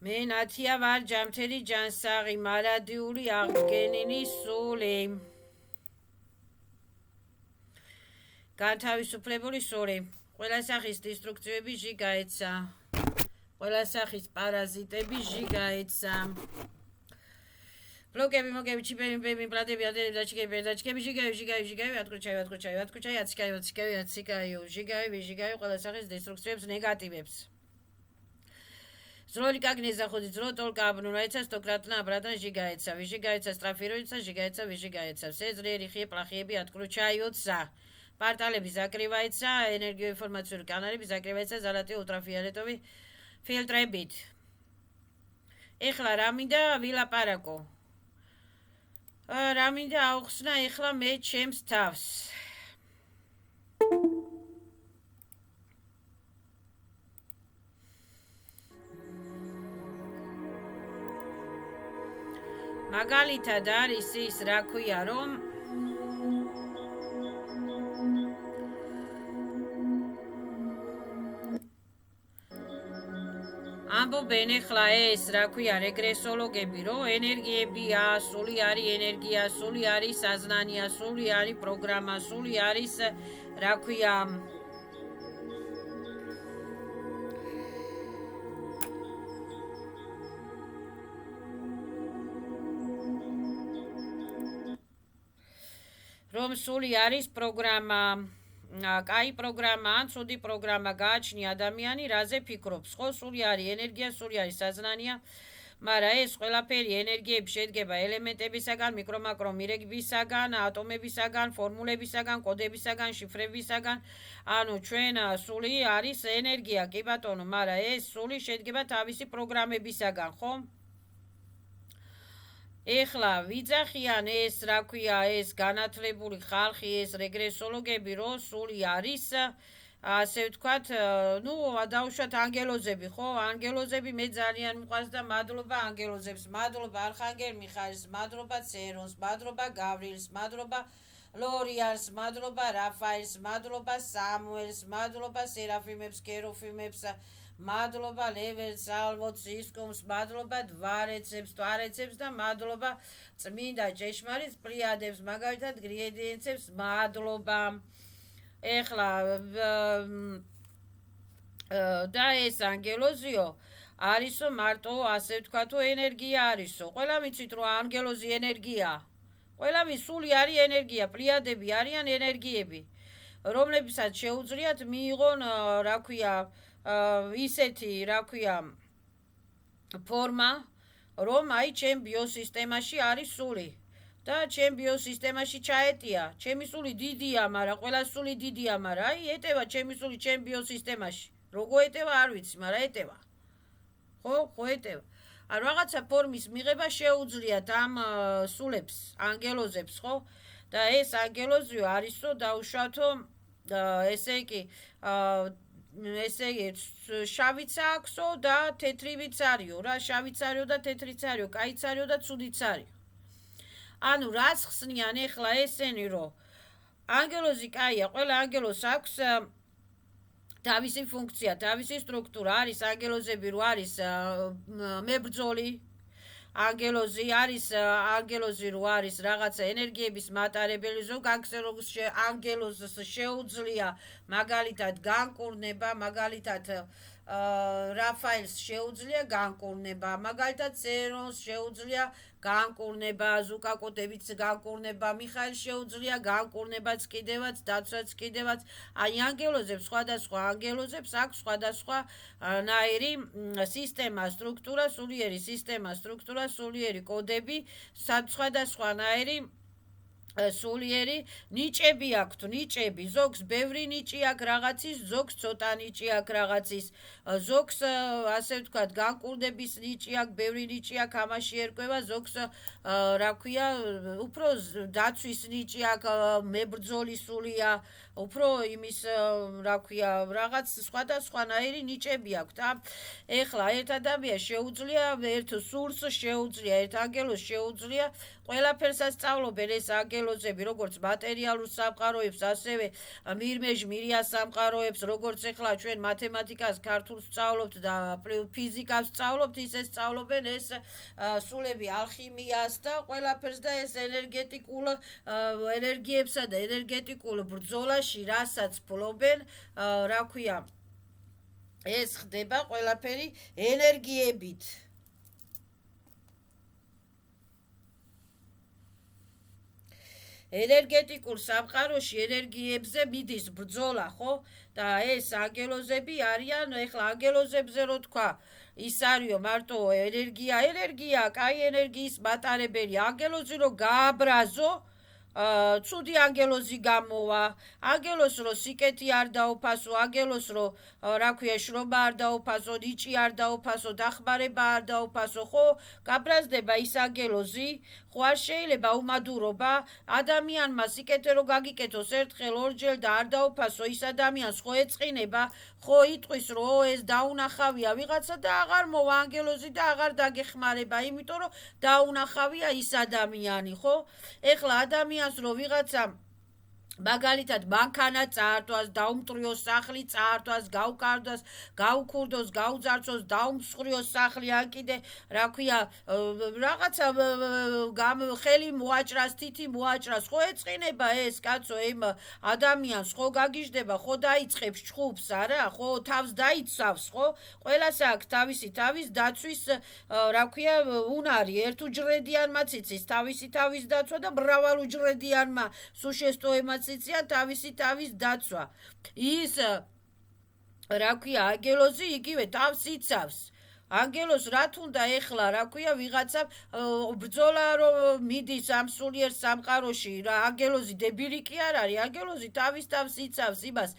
მე ნათია ვარ ჯამთერი ჯანსაღი მარადიული აღდგენილი სული განთავისუფლებული სული ყველა სახის დისტრუქციები ჟი გაეცა ყველა სახის პარაზიტები ჟი გაეცა ბლოკები მოგები ჩიპები იმპლანტები ადერები დაჩქები ჟიგაი ატკუჩაი აციკაი ჟიგაი ყველა სახის დისტრუქციებს ნეგატივებს Зроли как не заходит, зро только обнуляется, стократно обратно сжигается. Выжигается, строфируется, сжигается, выжигается. Все зрели плохие отключаются. Порталы закрываются, энергоинформационные каналы закрываются, золотые ультрафиолетовые фильтры бит. Эхла рамида вила парако. Рамида аухсна эхла ме чемс тавс. მაგალითად არის ის რა ქვია რომ ამბობენ ახლა ეს რა ქვია რეგრესოლოგები რომ ენერგიებია, სული არის ენერგია, სული არის საზნანია, სული არის პროგრამა, სული არის რა ქვია რომ სული არის პროგრამა, კაი პროგრამა, ან ცუდი პროგრამა გააჩნია ადამიანი, რაზე ფიქრობს. ხო, სული არის ენერგია, სული არის საზნანია, მაგრამ ეს ყველაფერი ენერგიები შედგება ელემენტებისაგან, მიკრო-მაკრო მირეგბისაგან, ატომებისაგან, ფორმულებისაგან, კოდებისაგან, შიფრებისაგან. ანუ ჩვენ სული არის ენერგია, კი ბატონო, მაგრამ ეს სული შედგება თავისი პროგრამებისაგან, ხო? ეხლა ვიძახიან ეს რა ქვია ეს განათლებული ხალხი ეს რეგრესოლოგები რომ სული არის ასე ვთქვათ ნუ დაუშვათ ანგელოზები ხო ანგელოზები მე ძალიან მიყვარს და მადლობა ანგელოზებს მადლობა არხანგელ მიხაილს მადლობა ცერონს მადლობა გავრილს მადლობა ლორიალს მადლობა რაფაელს მადლობა სამუელს მადლობა სერაფიმებს კეროფიმებს მადლობა ლეველს ალვოც ისკომს მადლობა დვარეცებს და მადლობა წმინდა ჭეშმარიტ პლიადებს მაგალითად გრიედიენცებს მადლობა ეხლა და ეს ანგელოზიო არისო მარტო ასე ვთქვათო ენერგია არისო ყველა ვიცით რომ ანგელოზი ენერგია ყველა სული არის ენერგია პლიადები არიან ენერგიები რომლებსაც შეუძლიათ მიიღონ რა ქვია ისეთი რა ქვია ფორმა რომ აი ჩემ ბიოსისტემაში არის სული და ჩემ ბიოსისტემაში ჩაეტია ჩემი სული დიდია მაგრამ ყველა სული დიდია მაგრამ აი ეტევა ჩემი სული ჩემ ბიოსისტემაში როგორ ეტევა არ ვიცი მაგრამ ეტევა ხო ეტევა ან რაღაცა ფორმის მიღება შეუძლიათ ამ სულებს ანგელოზებს ხო და ეს ანგელოზიო არისო დაუშვათო ესე იგი ესე შავიც აქვსო და თეთრივიც არისო რა შავიც არისო და თეთრიც არისო კაიც არისო და ცუდიც არისო ანუ რას ხსნიან ეხლა ესენი რომ ანგელოზი კაია ყველა ანგელოზს აქვს თავისი ფუნქცია თავისი სტრუქტურა არის ანგელოზები რო არის მებრძოლი ანგელოზი არის ანგელოზი რო არის რაღაცა ენერგიების მატარებელი ზოგ ანგელოზს შეუძლია მაგალითად განკურნება მაგალითად რაფაელს შეუძლია განკურნება მაგალითად ცერონს შეუძლია განკურნება ზუკაკოტებიც განკურნება მიხაილს შეუძლია განკურნებაც კიდევაც დაცვაც კიდევაც აი ანგელოზებს სხვადასხვა ანგელოზებს აქვს სხვადასხვა ნაირი სისტემა სტრუქტურა სულიერი სისტემა სტრუქტურა სულიერი კოდები სხვადასხვა ნაირი სულიერი ნიჭები აქვთ ნიჭები ზოგს ბევრი ნიჭი აქვს რაღაცის ზოგს ცოტა ნიჭი აქვს რაღაცის ზოგს ასე ვთქვათ განკურნების ნიჭი აქვს ბევრი ნიჭი აქვს ამაში ერკვევა ზოგს რა ქვია უფრო დაცვის ნიჭი აქვს მებრძოლი სულია უფრო იმის რა ქვია რაღაც სხვადასხვანაირი ნიჭები აქვს და ეხლა ერთ ადამიანს შეუძლია ერთ სურს შეუძლია ერთ ანგელოზს შეუძლია ყველაფერსაც სწავლობენ ეს ანგელოზები როგორც მატერიალურ სამყაროებს ასევე მირმეჟ-მირიას სამყაროებს როგორც ეხლა ჩვენ მათემატიკას ქართულს ვსწავლობთ და ფიზიკას ვსწავლობთ ისე სწავლობენ ეს სულები ალქიმიას და ყველაფერს და ეს ენერგეტიკულ ენერგიებსა და ენერგეტიკულ ბრძოლაში რასაც ფლობენ რა ქვია ეს ხდება ყველაფერი ენერგიებით ენერგეტიკულ სამყაროში ენერგიებზე მიდის ბრძოლა, ხო? და ეს ანგელოზები არიან, ეხლა ანგელოზებზე რო თქვა, ის არისო მარტო ენერგია, კაი ენერგიის მატარებელი, ანგელოზი რო გააბრაზო, ცუდი ანგელოზი გამოვა, ანგელოს რო სიკეთი არ დაუფასო, ანგელოს რო რა ქვია შრომა არ დაუფასო, ნიჭი არ დაუფასო, დახმარება არ დაუფასო, ხო? გაბრაზდება ის ანგელოზი, ხო არ შეიძლება უმადურობა ადამიანმა სიკეთე რო გაგიკეთოს ერთხელ ორჯერ და არ დაუფასო ის ადამიანს ხო ეწყინება, ხო იტყვის რომ ეს დაუნახავია ვიღაცა და აღარ მოვა ანგელოზი და აღარ დაგეხმარება, იმიტომ რომ დაუნახავია ის ადამიანი, ხო? ეხლა ადამიანს რო ვიღაცა მაგალითად მანქანა წაართვას, დაუმტრიოს სახლი წაართვას, გაუკარდოს, გაუქურდოს, გაუძარცოს, დაუმსხვრიოს სახლი, ან კიდე რა ქვია, რაღაცა ხელი მოაჭრას, თითი მოაჭრას, ხო ეწყინება ეს კაცო იმ ადამიანს, ხო გაგიჟდება, ხო დაიწყებს ჩხუბს, არა, ხო თავს დაიცავს, ხო? ყველას აქვს თავისი თავის დაცვის რა ქვია, უნარი, ერთუჯრედიანმა ციცის თავისი თავის დაცვა და მრავალუჯრედიანმა სუშესტოებმაც ციციან თავისი თავის დაცვა. ის რა ქვია, ანგელოზი იგივე თავს იცავს. ანგელოს რა თუნდა ეხლა რა ქვია ვიღაცა ბრძოლა რომ მიდის ამ სულიერ სამყაროში რა ანგელოზი დებილი კი არ არის ანგელოზი თავის თავს იცავს იმას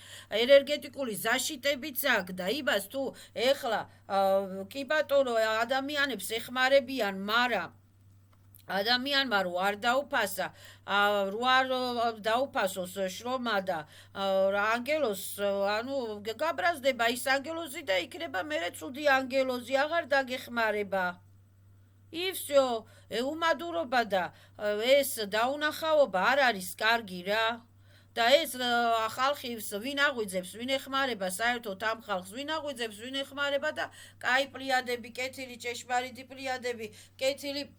ენერგეტიკული ზაშიტებიც აქვს და იმას თუ ეხლა კი ბატონო ადამიანებს ეხმარებიან მაგრამ ადამიანმა რო არ დაუფასა, რო არ დაუფასოს შრომა და ანგელოს, ანუ გაბრაზდება ის ანგელოზი და იქნება მერე ცუდი ანგელოზი, აღარ დაგეხმარება. И всё, უმადურობა და ეს დაუნახაობა არ არის კარგი რა. და ეს ხალხის ვინ აღვიძებს, ვინ ეხმარება საერთოდ ამ ხალხს, ვინ აღვიძებს, ვინ ეხმარება და კაი პლიადები, კეთილი ჭეშმარიტი პლიადები, კეთილი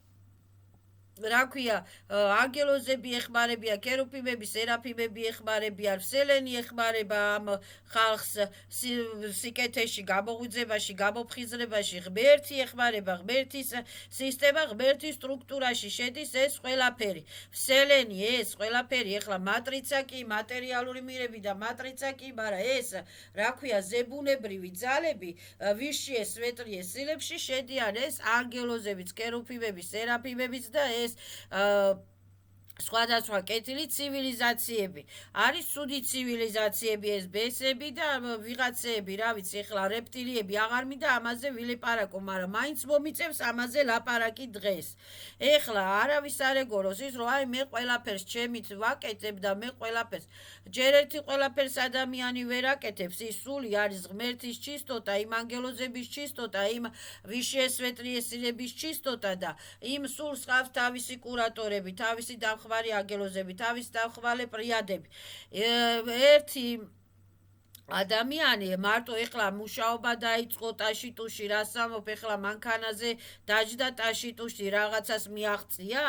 რა ქვია, ანგელოზები ეხმარებიან, ქერუფიმები, სერაფიმები ეხმარებიან, ვსელენი ეხმარება ამ ხალხს სიკეთეში, გამოღვიძებაში, გამოფხიზნებაში, ღმერთი ეხმარება, ღმერთის სისტემა, ღმერთის სტრუქტურაში შედის ეს ყველაფერი. ვსელენი ეს ყველაფერი, ეხლა მატრიცა კი, მატერიალური მირები და მატრიცა კი, მაგრამ ეს რა ქვია, ზებუნებრივი ძალები, ვიშიე სვეტლიე სილებში შედიან ეს ანგელოზებიც, ქერუფიმები, სერაფიმებიც და ეს სხვადასხვა კეთილი ცივილიზაციები. არის ცუდი ცივილიზაციები ეს ბესები და ვიღაცეები, რა ვიცი, ეხლა რეპტილიები აღარ მინდა ამაზე ვილაპარაკო, მაგრამ მაინც მომიწევს ამაზე ლაპარაკი დღეს. ეხლა არავის არ ეგოროს ის, რომ აი მე ყველაფერს ჩემით ვაკეთებ და მე ყველაფერს ჯერ ერთი ყველაფერს ადამიანი ვერ აკეთებს, ის სული არის ღმერთის ჩისტოტა, იმ ანგელოზების ჩისტოტა, იმ ვიშესვეტლიესილების ჩისტოტა და იმ სულს ყავს თავისი კურატორები, თავისი ხმარი ანგელოზები, თავის დამხმარე პრიადები. ერთი ადამიანი მარტო ეხლა მუშაობა დაიწყო ტაშიტუში, რასამობ ეხლა მანქანაზე დაჯდა ტაშიტუში, რაღაცას მიაღწია?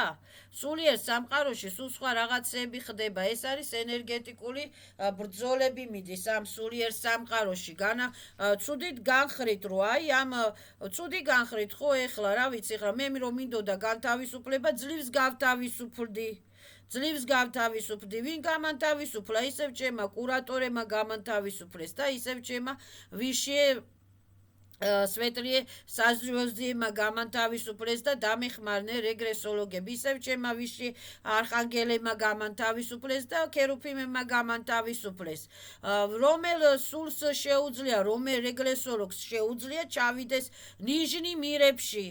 სულიერ სამყაროში სულ სხვა რაღაცები ხდება. ეს არის ენერგეტიკული ბრძოლები მიდის ამ სულიერ სამყაროში. ცუდით განხრით რო აი ამ ცუდი განხრით ხო ეხლა რა ვიცი, ეხლა მე რომ მინდოდა განთავისუფლება, ძლივს გავთავისუფლდი. ძლივს გავთავისუფლდი, ვინ გამანთავისუფლა, ისევ ჩემმა კურატორებმა გამანთავისუფლეს და ისევ ჩემმა ვიშიე სვეტლიე საზრიოზიებმა გამანთავისუფლეს და დამეხმარნენ რეგრესოლოგები, ისევ ჩემმა ვიშიე არხანგელებმა გამანთავისუფლეს და ქერუფიმებმა გამანთავისუფლეს. რომელ სულს შეუძლია, რომელ რეგრესოლოგს შეუძლია ჩავიდეს ნიჟნი მირებში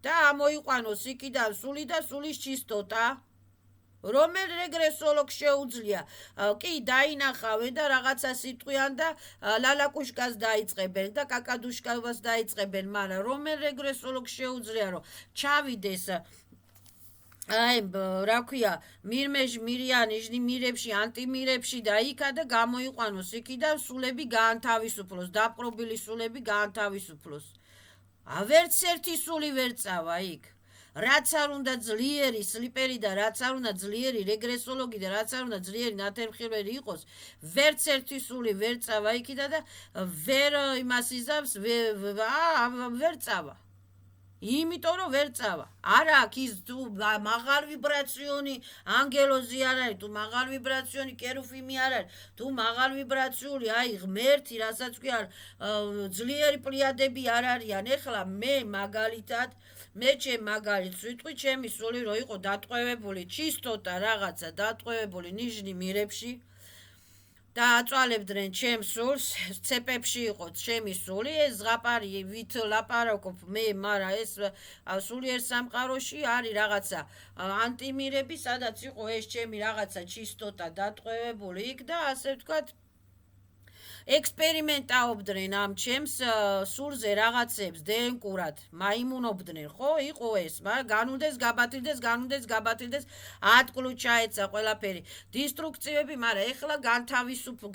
და ამოიყვანოს იქიდან სული და სულის ჩისტოტა. რომელ რეგრესოლოგს შეუძლია კი დაინახავენ და რაღაცა სიტყვიან და ლალაკუშკას დაიწყებენ და კაკადუშკას დაიწყებენ, მაგრამ რომელ რეგრესოლოგს შეუძლია რომ ჩავიდეს რა ქვია მირიანი მირებში ანტიმირებში და იქა და გამოიყვანოს იქიდან სულები გაანთავისუფლოს, დაპყრობილი სულები გაანთავისუფლოს. ვერც ერთი სული ვერ წავა იქ. რაც არ უნდა ძლიერი სლიპერი და რაც არ უნდა ძლიერი რეგრესოლოგი და რაც არ უნდა ძლიერი ნათერმხილველი იყოს, ვერც ერთი სული ვერ წავა იქიდან და ვერ იმას იზამს, ვერ წავა. იმიტომ რომ ვერ წავა. არა აქვს ის თუ მაღალ ვიბრაციონი ანგელოზი არ არის, თუ მაღალ ვიბრაციონი კერუფიმი არ არის, თუ მაღალ ვიბრაციული აი ღმერთი, რასაც კი არ ძლიერი პლიადები არ არიან. ეხლა მე მაგალითად მე ჩემ მაგალითს ვიტყვი, ჩემი სული რო იყო დატყვევებული ჩისტოტა რაღაცა დატყვევებული ნიშნი მირებში და აწვალებდნენ ჩემ სულს, ცეპებში იყო ჩემი სული, ეს ზღაპარი ვით ლაპარაკობ მე, მაგრამ ეს სულიერ სამყაროში არის რაღაცა ანტიმირები, სადაც იყო ეს ჩემი რაღაცა ჩისტოტა დატყვევებული იქ და ასე ვთქვათ ექსპერიმენტაობდნენ ამ ჩემს სულზე რაღაცებს დნკ-ურად, მაიმუნობდნენ, ხო, იყო ეს, მაგრამ განუნდეს გაბათილდეს, ატკლუ ჩაეცა ყველაფერი. დისტრუქციები, მაგრამ ეხლა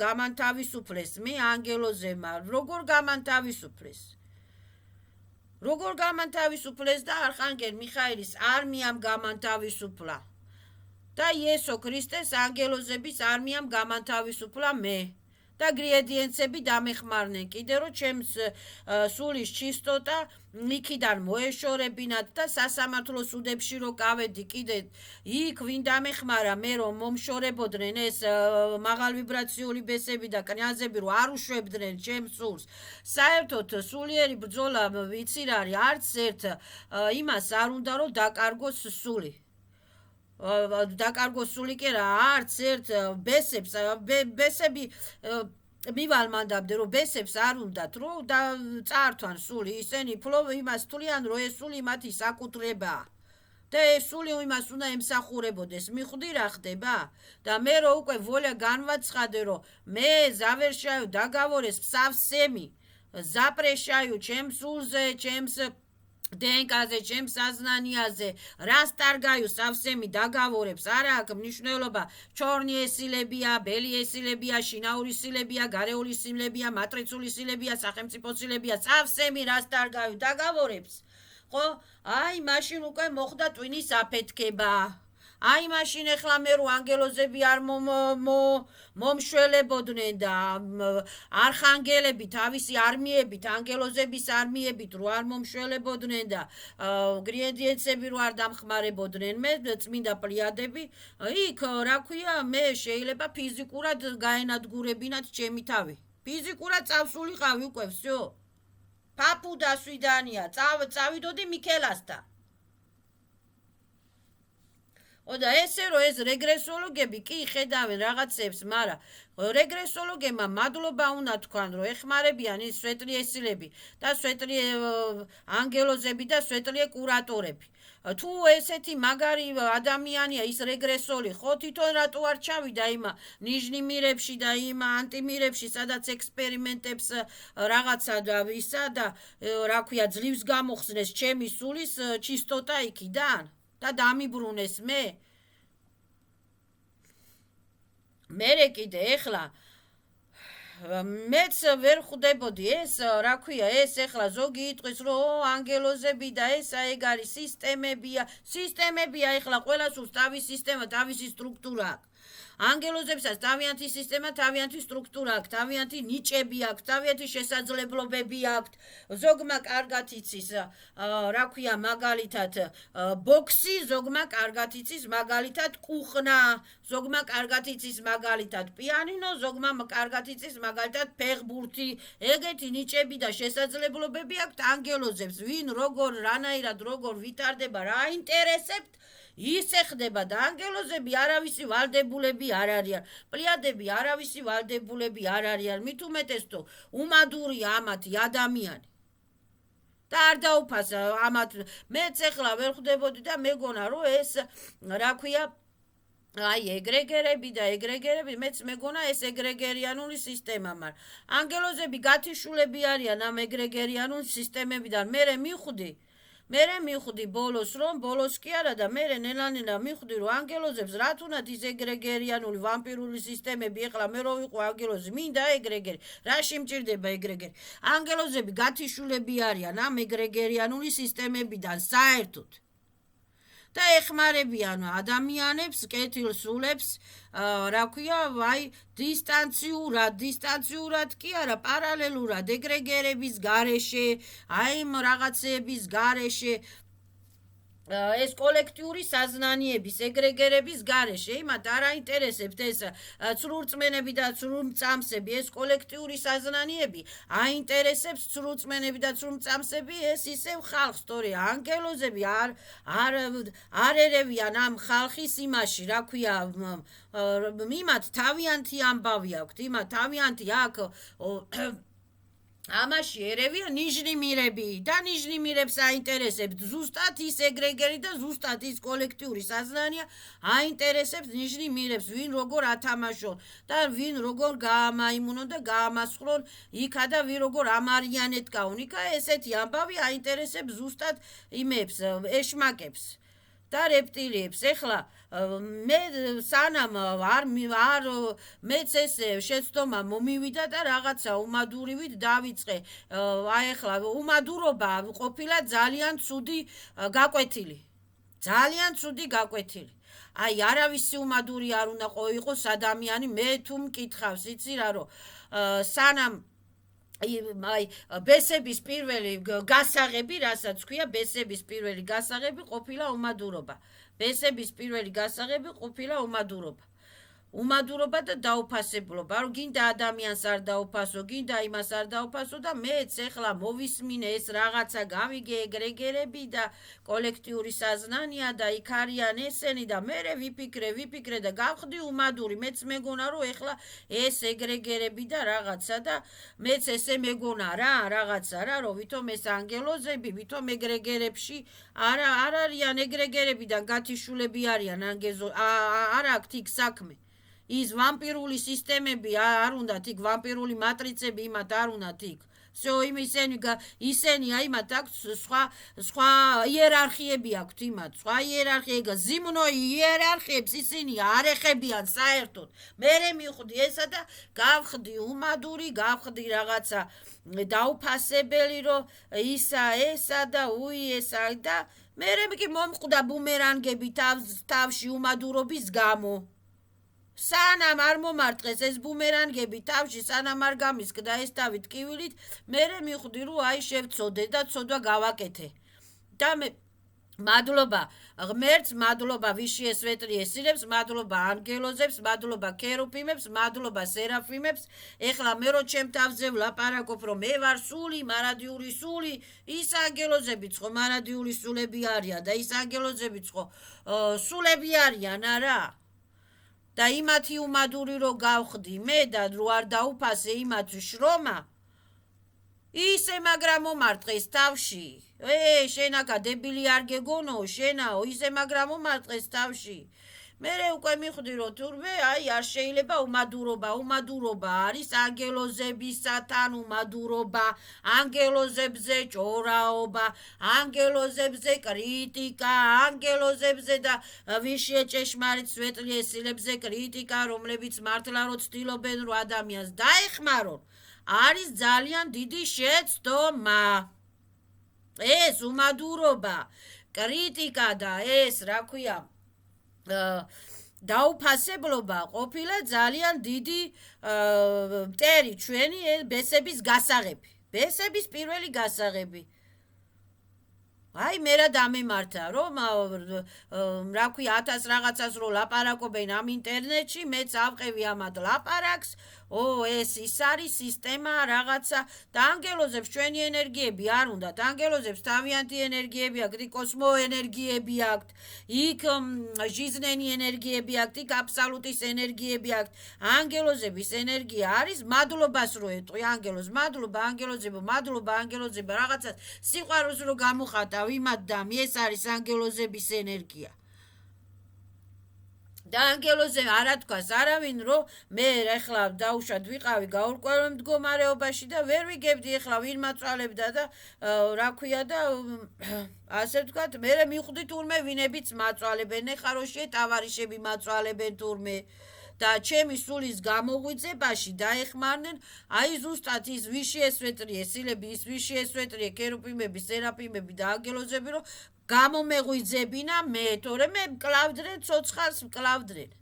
გამანთავისუფლეს მე ანგელოზებმა. როგორ გამანთავისუფლეს? როგორ გამანთავისუფლეს და არხანგელ მიხაილის არმიამ გამანთავისუფლა. და იესო ქრისტეს ანგელოზების არმიამ გამანთავისუფლა მე. და გრედიენტები დამეხმარნენ კიდე რომ ჩემს სულის ჩისტოტა იქიდან მოეშორებინათ და სასამართლოს უდებში რო გავედი კიდე იქ ვინ დამეხმარა მე რომ მომშორებოდნენ ეს მაღალ ვიბრაციული ბესები და კნაზები რო არ უშვებდნენ ჩემს სულს. საერთოდ სულიერი ბრძოლა ვიცი რა არის, არც ერთ იმას არ უნდა რომ დაკარგოს სული. დაკარგოს სული კი რა, არც ერთ ბესები მივალმანდამდე რომ ბესებს არ უნდათ რომ და წართვან სული, ისინი ფლობ იმას თვლიან რომ ეს სული მათი საკუთრებაა და ეს სული იმას უნდა ემსახურებოდეს. მიხვდი რა ხდება? და მე რო უკვე ვოლია განვაცხადე რომ მე ზავერშაიო დაგავორეს ფსავსემი ზაპრეშაიო ჩემს სულზე, ჩემს დნკ-ზე, ჩემს საზნანიაზე, რასტარგაიო სავსემი დაგავორებს, არა აქვს მნიშვნელობა ჩორნი ესილებია, ბელი ესილებია, შინაური სილებია, გარეული სილებია, მატრიცული სილებია, სახელმწიფო სილებია, სავსემი რასტარგაიო დაგავორებს. ხო? აი მაშინ უკვე მოხდა ტვინის აფეთქება. აი მაშინ ეხლა მე რო ანგელოზები არ მომშველებოდნენ და არხანგელები თავისი არმიებით, ანგელოზების არმიებით რო არ მომშველებოდნენ და გრედიენტები რო არ დამხმარებოდნენ მე წმინდა პლიადები, იქ რა ქვია მე შეიძლება ფიზიკურად გაენადგურებინათ ჩემი თავი. ფიზიკურად წავსულიყავი უკვე всё. პაპუ დასვიდანია, წავიდოდი მიქელასთან. და ესე რომ ეს რეგრესოლოგები კი ხედავენ რაღაცებს, მაგრამ რეგრესოლოგებმა მადლობა უნდა თქვან, რომ ეხმარებიან ის სვეტლი ესილები და სვეტლი ანგელოზები და სვეტლი კურატორები. თუ ესეთი მაგარი ადამიანია ის რეგრესოლი, ხო თვითონ რატო არ ჩავიდა იმ ნიშნიმირებში და იმ ანტიმირებში, სადაც ექსპერიმენტებს რაღაცა და ისა და რა ქვია ძლივს გამოხსნეს ჩემი სულის ჩისტოტა იქიდან და დამიბრუნეს მე. მერე კიდე ეხლა მეც ვერ ხვდებოდი ეს რა ქვია ეს ეხლა ზოგი იტყვის რომ ანგელოზები და ესა ეგ არის სისტემებია ეხლა ყველა სულს თავისი სისტემა, თავისი სტრუქტურა აქვს. ანგელოზებსაც თავიანთი სისტემა, თავიანთი სტრუქტურა აქვს, თავიანთი ნიჭები აქვს, თავიანთი შესაძლებლობები აქვს. ზოგმა კარგად იცის რა ქვია მაგალითად ბოქსი, ზოგმა კარგად იცის მაგალითად კუხნა, ზოგმა კარგად იცის მაგალითად პიანინო, ზოგმა კარგად იცის მაგალითად ფეხბურთი. ეგეთი ნიჭები და შესაძლებლობები აქვს ანგელოზებს. ვინ როგორ რანაირად როგორ ვითარდება, რა ინტერესებთ ისე ხდება და ანგელოზები არავისი ვალდებულები არ არიან. პლიადები არავისი ვალდებულები არ არიან. მით უმეტეს თუ უმადურია ამათი ადამიანი. და არ დაუფასა ამათ მეც ეხლა ვერ ხვდებოდი და მეგონა რომ ეს რა ქვია აი ეგრეგერები და ეგრეგერები მეც მეგონა ეს ეგრეგერიანული სისტემა მარ ანგელოზები გათიშულები არიან ამ ეგრეგერიანულ სისტემებიდან მერე მივხვდი ბოლოს რომ ბოლოს კი არა და მერე ნელა მივხვდი რომ ანგელოზებს რა თუნდაც ის ეგრეგერიანული ვამპირული სისტემები ეხლა მე რო ვიყო ანგელოზი მინდა ეგრეგერი რაში მჭირდება ეგრეგერი ანგელოზები გათიშულები არიან ამ ეგრეგერიანული სისტემებიდან საერთოდ და ეხმარებიან ადამიანებს, კეთილსულებს, რა ქვია, აი დისტანციურად კი არა, პარალელურად ეგრეგერების გარეშე, აი რაღაცეების გარეშე ეს კოლექტიური საზნანიების ეგრეგერების გარეშე იმათ არ აინტერესებთ ეს ცრურწმენები და ცრუმწამსები ეს კოლექტიური საზნანიები აინტერესებს ცრურწმენები და ცრუმწამსები ეს ისევ ხალხს თორე ანგელოზები არ ერევიან ამ ხალხის იმაში რა ქვია იმათ თავიანთი ამბავი აქვთ იმათ თავიანთი აქვს ამაში ერევია ნიშნიმირები და ნიშნიმირებს აინტერესებთ ზუსტად ის ეგრეგერი და ზუსტად ის კოლექტიური საზნანია აინტერესებს ნიშნიმირებს ვინ როგორ ათამაშონ და ვინ როგორ გაამაიმუნონ და გაამასხლონ იქა და ვინ როგორ ამარიანეთ გაუნ იქა ესეთი ამბავი აინტერესებს ზუსტად იმებს ეშმაკებს და რეპტილიებს ეხლა მე სანამ არ მეც ესე შეცდომა მომივიდა და რაღაცა უმადურივით დავიწყე აი ეხლა უმადურობა ყოფილა ძალიან ცუდი გაკვეთილი აი არავისი უმადური არ უნდა იყოს ადამიანი მე თუ მკითხავს იცი რა რომ სანამ აი ბესების პირველი გასაღები რასაც ქვია ბესების პირველი გასაღები ყოფილა უმადურობა ბესების პირველი გასაღები ყოფილა უმადურობა და დაუფასებლობა რომ გინდა ადამიანს არ დაუფასო გინდა იმას არ დაუფასო და მეც ეხლა მოვისმინე ეს რაღაცა გავიგე ეგრეგერები და კოლექტიური საზნანია და იქ არიან ესენი და მე ვიფიქრე და გავხდი უმადური მეც მეგონა რომ ეხლა ეს ეგრეგერები და რაღაცა და მეც ესე მეგონა რა რაღაცა რა რომ ვითომ ეს ანგელოზები ვითომ ეგრეგერებში არ არიან ეგრეგერებიდან გათიშულები არიან არ აქვთ იქ საქმე ის ვამპირული სისტემები არ უნდათ იქ ვამპირული მატრიცები იმათ არ უნდათ იქ всё ისენი აიმათ აქვს სხვა იერარქიები აქვთ იმათ სხვა იერარქია ზიმნო იერარქიებს ისინი არ ეხებიან საერთოდ მე მივხვდი ესა და გავხდი უმადური გავხდი რაღაცა დაუფასებელი რომ ესა და ესა და მე კი მომკვდა ბუმერანგები თავში უმადურობის გამო სანამ არ მომარტყეს ეს ბუმერანგები თავში სანამ არ გამისკდა ეს თავი ტკივილით მე მივხვდი რომ აი შევწოდე და ცოდვა გავაკეთე და მე მადლობა ღმერთს მადლობა ვიში ესვეტრი ესილებს მადლობა ანგელოზებს მადლობა ქერუფიმებს მადლობა სერაფიმებს ეხლა მე რო ჩემ თავზე ვლაპარაკობ რომ მე ვარ სული მარადიული სული ის ანგელოზებიც ხო მარადიული სულები არიან და ის ანგელოზებიც ხო სულები არიან არა და იმათი უმადური რო გავხდი მე და რო არ დაუფასე იმათ შრომა ისე მაგრამ მომარტყეს თავში შენაკა დებილი არ გეგონო შენაო ისე მაგრამ მომარტყეს თავში მე უკვე მივხვდი რომ თურმე აი არ შეიძლება უმადურობა არის ანგელოზებისთან უმადურობა ანგელოზებზე ჭორაობა ანგელოზებზე კრიტიკა ანგელოზებზე და ვიშე ჭეშმარიტ სვეტლი ესილებზე კრიტიკა რომლებიც მართლა რო ცდილობენ რომ ადამიანს დაეხმარონ არის ძალიან დიდი შეცდომა ეს უმადურობა კრიტიკა და ეს რა ქვია დაუფასებლობა ყოფილა ძალიან დიდი მტერი ჩვენი ბესების გასაღები ბესების პირველი გასაღები აი მე რა დამემართა რომ რა ქვია 1000 რაღაცას რო ლაპარაკობენ ამ ინტერნეტში მეც ავყევი ამათ ლაპარაკს ეს ის არის სისტემა რაღაცა და ანგელოზებს ჩვენი ენერგიები არ უნდათ ანგელოზებს თავიანთი ენერგიები აქვთ იქ კოსმო ენერგიები აქვთ იქ ჟიზნენი ენერგიები აქვთ იქ აბსოლუტის ენერგიები აქვთ ანგელოზების ენერგია არის მადლობას რო ეტყვი ანგელოზს მადლობა ანგელოზებო რაღაცა სიყვარულს რო გამოხატავ იმათ და ეს არის ანგელოზების ენერგია და ანგელოზე არა თქვას არავინ რომ მე ეხლა დავუშვათ ვიყავი გაურკვეველ მდგომარეობაში და ვერ ვიგებდი ეხლა ვინ მაწვალებდა და რა ქვია და ასე ვთქვათ მე მივხვდი თურმე ვინებიც მაწვალებენ ეხლა რო შეტავარიშები მაწვალებენ თურმე და ჩემი სულის გამოღვიძებაში დაეხმარნენ აი ზუსტად ის ვიში ესვეტრიე სილები ის ვიში ესვეტრიე ქერუბიმები სერაფიმები და ანგელოზები რომ გამომეღვიძებინა მე თორე მე მკლავდნენ ცოცხალს მკლავდნენ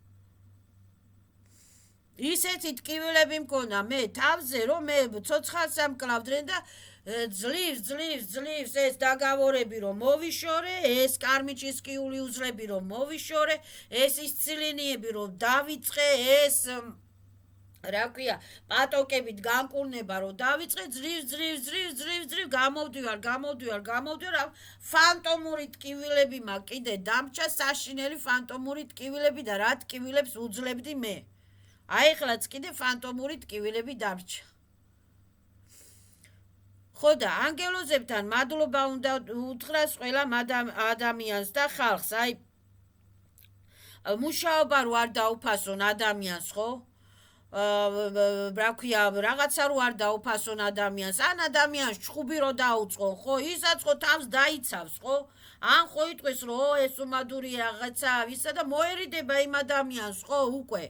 ისეთი ტკივილები მქონდა მე თავზე რომ მე ცოცხალს ამკლავდნენ და ძლივს ეს დაგավորები რომ მოვიშორე ეს კარმიჩისკიული უძლები რომ მოვიშორე ეს ის ცილინიები რომ დავიწყე ეს რა ქვია პატოკებით განკურნება რომ დავიწყე ძლივ გამოვდივარ ფანტომური ტკივილები მაქვს კიდე დამჭა საშინელი ფანტომური ტკივილები და რა ტკივილებს უძლებდი მე აი ეხლაც კიდე ფანტომური ტკივილები დამჭა ხო და ანგელოზებთან მადლობა უნდა უთხრას ყველა ადამიანს და ხალხს აი მუშაობა რო არ დაუფასონ ადამიანს ხო რა ქვია რაღაცა რო არ დაუფასონ ადამიანს ან ადამიანს ჩხუბი რო დაუწყო ხო ისაც ხო თავს დაიცავს ხო ან ხო იტყვის რომ ეს უმადური რაღაცა ვისა და მოერიდება იმ ადამიანს ხო უკვე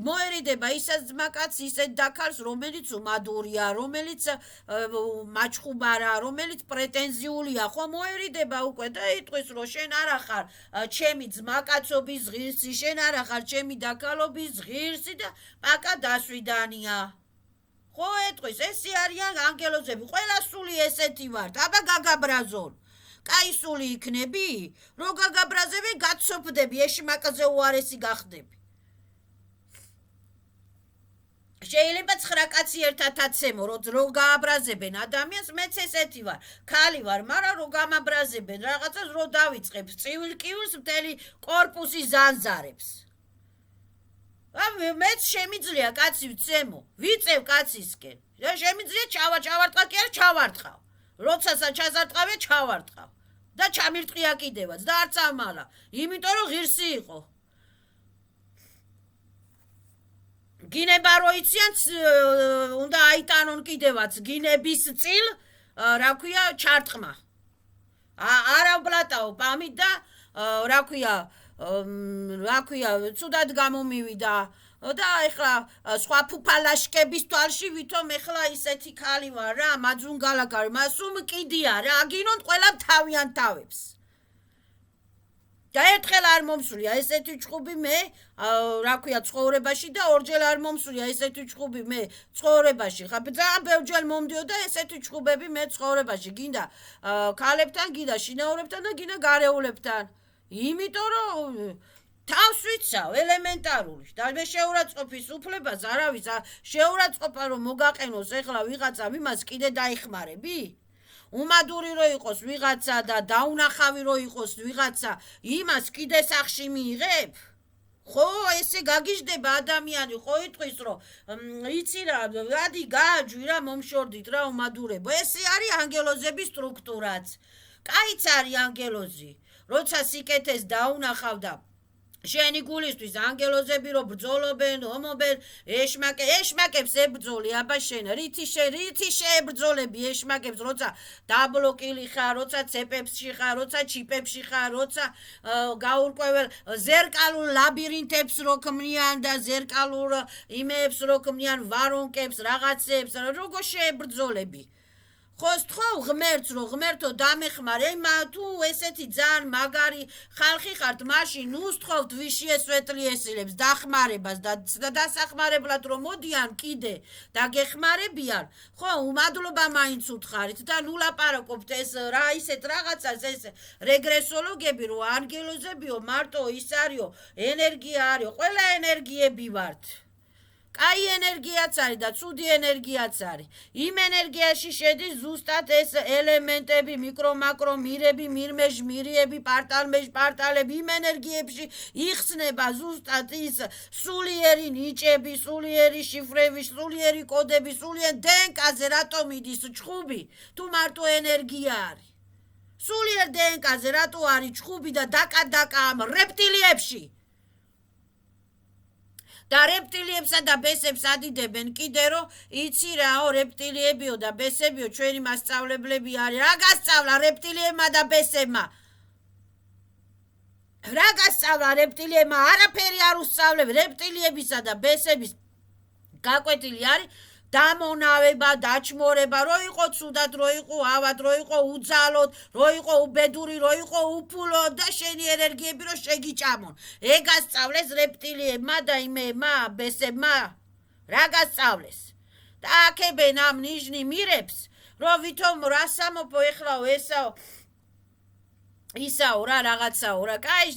მოერიდება ისაც ძმაკაც ისეთ დაქარს რომელიც უმადურია რომელიც მაჩხუბარა რომელიც პრეტენზიულია ხო მოერიდება უკვე და იტყვის რომ შენ არა ხარ ჩემი ძმაკაცობის ღირსი შენ არა ხარ ჩემი დაქალობის ღირსი და პაკა დასვიდანია ხო ეტყვის ესე არიან ანგელოზები ყველა სული ესეთი ვართ აბა გაგაბრაზონ კაი სული იქნები რო გაგაბრაზები გაცოფდები ეშმაკზე უარესი გახდები შეიძლება 9 კაცი ერთად აცემო რომ გააბრაზებენ ადამიანს მეც ესეთი ვარ ქალი ვარ მაგრამ რომ გამაბრაზებენ რაღაცას რომ დავიწყებ წივილ-კივილს მთელი კორპუსი ზანზარებს მეც შემიძლია კაცი ვცემო ვიწევ კაცისკენ და შემიძლია ჩავარტყა კი არა ჩავარტყავ როდესაც ჩაზარტყავე ჩავარტყავ და ჩამირტყია კიდევაც და არც ამალა იმიტომ რომ ღირსი იყო გინება რო იციან უნდა აიტანონ კიდევაც გინების წილ რა ქვია ჩარტყმა არა ბლატაო პამით და რა ქვია ცუდად გამომივიდა და ეხლა სხვა ფუფალაშკების თვალში ვითომ ეხლა ისეთი ქალი ვარ რა მაძუნგალაკარი მასუმ კიდია რა აგინონ ყველა თავიან თავებს და ერთხელ არ მომსულია ესეთი ჩხუბი მე რა ქვია ცხოვრებაში და ორჯერ არ მომსულია ესეთი ჩხუბი მე ცხოვრებაში ხა ძალიან ბევრჯერ მომდიოდა ესეთი ჩხუბები მე ცხოვრებაში გინდა ქალებთან გინდა შინაურებთან და გინდა გარეულებთან იმიტომ რომ თავს ვიცავ ელემენტარული და მე შეურაცხყოფის უფლებას არავის შეურაცხყოფა რომ მოგაყენოს ეხლა ვიღაცა იმას კიდე დაიხმარები უმადური რო იყოს ვიღაცა და დაუნახავი რო იყოს ვიღაცა იმას კიდე სახში მიიღებ ხო ესე გაგიჟდება ადამიანი ხო იტყვის რომ იცი რა რადი გააჯვი რა მომშორდით რა უმადურებო ესე არის ანგელოზების სტრუქტურაც კაიც არის ანგელოზი როცა სიკეთეს დაუნახავ და შენი გულისთვის ანგელოზები რო ბრძოლობენ ომობენ ეშმაკებს ებრძოლი აბა შენ რითი შეებრძოლები ეშმაკებს როცა დაბლოკილი ხარ როცა ცეპებში ხარ როცა ჩიპებში ხარ როცა გაურკვეველ ზერკალურ ლაბირინთებს რო ქმნიან და ზერკალურ იმეებს რო ქმნიან ვარონკებს რაღაცებს როგორ შეებრძოლები ხო სთხოვ ღმერთს რომ ღმერთო დამეხმარე თუ ესეთი ძალიან მაგარი ხალხი ხართ მაშინ ნუ სთხოვთ ვიში ესვეტლიესილებს დახმარებას და დასახმარებლად რომ მოდიან კიდე და გეხმარებიან ხო უმადლობა მაინც უთხარით და ნუ ლაპარაკობთ ეს რა ისეთ რაღაცას ეს რეგრესოლოგები რო ანგელოზებიო მარტო ის არისო ენერგია არისო ყველა ენერგიები ვართ კაი ენერგიაც არის და ცუდი ენერგიაც არის იმ ენერგიაში შედის ზუსტად ეს ელემენტები მიკრო მაკრო მირები მირმეჟ მირიები პარტალები იმ ენერგიებში იხსნება ზუსტად ის სულიერი ნიჭები სულიერი შიფრები სულიერი კოდები სულიერ დნკ-ზე რატო მიდის ჩხუბი თუ მარტო ენერგია არის სულიერ დნკ-ზე რატო არის ჩხუბი და დაკა ამ რეპტილიებში და რეპტილიებსა და ბესებს ადიდებენ კიდე რომ იცი რაო რეპტილიებიო და ბესებიო ჩვენი მასწავლებლები არის რა გასწავლა რეპტილიებმა და ბესებმა რა გასწავლა რეპტილიებმა არაფერი არ უსწავლებ რეპტილიებისა და ბესების გაკვეთილი არის დამონავება, დაჩმორება, რო იყო ცუდად, რო იყო ავად, რო იყო უძალოდ, რო იყო უბედური, რო იყო უფულოდ და შენი ენერგიები რო შეგიჭამონ. ეგ გასწავლეს რეპტილიებმა და იმეებმა, ბესებმა. რა გასწავლეს? და აქებენ ამ ნიშნი მირებს, რომ ვითომ რა სამოფო ეხლაო ესაო ისაო რა რაღაცაო რა კაი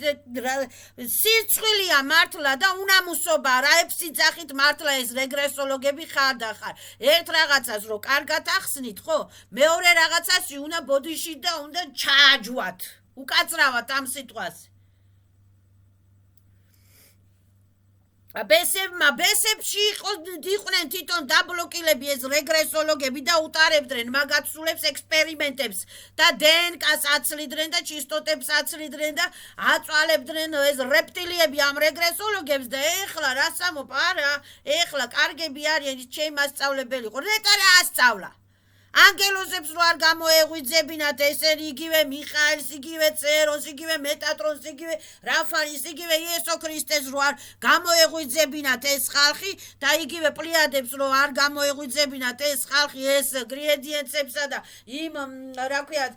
სირცხვილია მართლა და უნამუსობა რა ეფსიძახით მართლა ეს რეგრესოლოგები ხარ და ხარ ერთ რაღაცას რო კარგად ახსნით ხო მეორე რაღაცას უნდა ბოდიში და უნდა ჩააჯვათ უკაცრავად ამ სიტყვას ბესებში იყვნენ თვითონ დაბლოკილები ეს რეგრესოლოგები და უტარებდნენ მაგაცულებს ექსპერიმენტებს და DNK-ს აცლიდნენ და ჩისტოტებს აცლიდნენ და აწვალებდნენ ეს რეპტილიები ამ რეგრესოლოგებს და ეხლა რა სამოპარა ეხლა კარგები არიან ჩემი მასწავლებელი ყო რეტა რა ასწავლა ანგელოზებს რო არ გამოეღვიძებინათ ესენი იგივე მიხაელს იგივე წერონს იგივე მეტატრონს იგივე რაფანის იგივე იესო ქრისტეს რო არ გამოეღვიძებინათ ეს ხალხი და იგივე პლიადებს რო არ გამოეღვიძებინათ ეს ხალხი ეს გრედიენტსებსა და იმ რა ქვიათ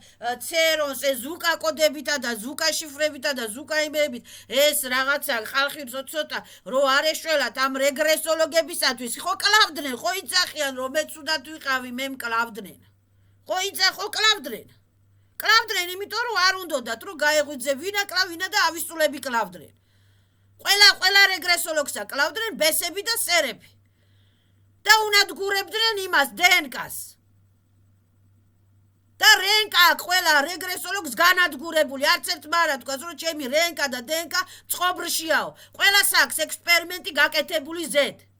წერონს ეს ზუკა კოდებითა და ზუკა შიფრებითა და ზუკა იმებით ეს რაღაცა ხალხი ცოტა რო არ ეშველათ ამ რეგრესოლოგებისათვის ხო კლავდნენ ხო იცახიან რომ მე ცუდად ვიყავი მე მკლავდნენ ხო იცახო კლავდნენ იმიტომ რომ არ უნდათ რომ გაეღვიძე ვინა კლავინა და ავისულები კლავდნენ ყველა რეგრესოლოგსა კლავდნენ ბესები და სერები და უნადგურებდნენ იმას DNK-ს და რენკა ყველა რეგრესოლოგს განადგურებული არც ერთმა არა თქვას რომ ჩემი რენკა და DNK წყობრშიაო ყველა აქვს ექსპერიმენტი გაკეთებული ზედ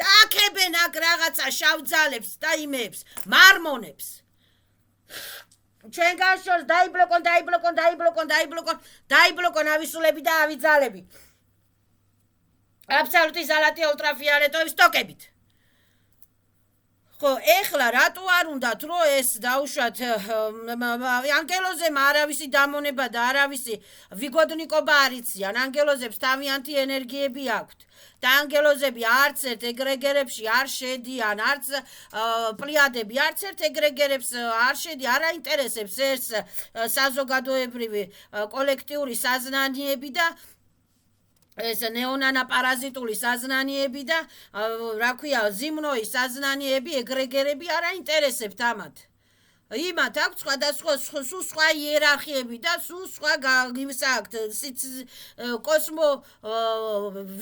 და აქებენ აქ რაღაცა შავძალებს და იმებს მარმონებს ჩვენ გაშორს დაიბლოკონ ავისულები და ავიძალები აბსოლუტი ზალათი ულტრაფიოლეტოვის ტოკებით ხო ეხლა რატო არ უნდათ რომ ეს დაუშვათ ანგელოზებმა არავისი დამონება და არავისი ვიგოდნიკობა არ იციან ანგელოზებს თავიანთი ენერგიები აქვთ და ანგელოზები არც ერთ ეგრეგერებში არ შედიან არც პლიადები არც ერთ ეგრეგერებს არ შედიან არ აინტერესებს ეს საზოგადოებრივი კოლექტიური საზნანიები და ეს ნეონანა პარაზიტული საზნანიები და რა ქვია ზიმნოი საზნანიები ეგრეგერები არ აინტერესებთ ამათ იმათ აქვს სხვადასხვა სხვა იერარქიები და სხვა გიმსაკთ კოსმო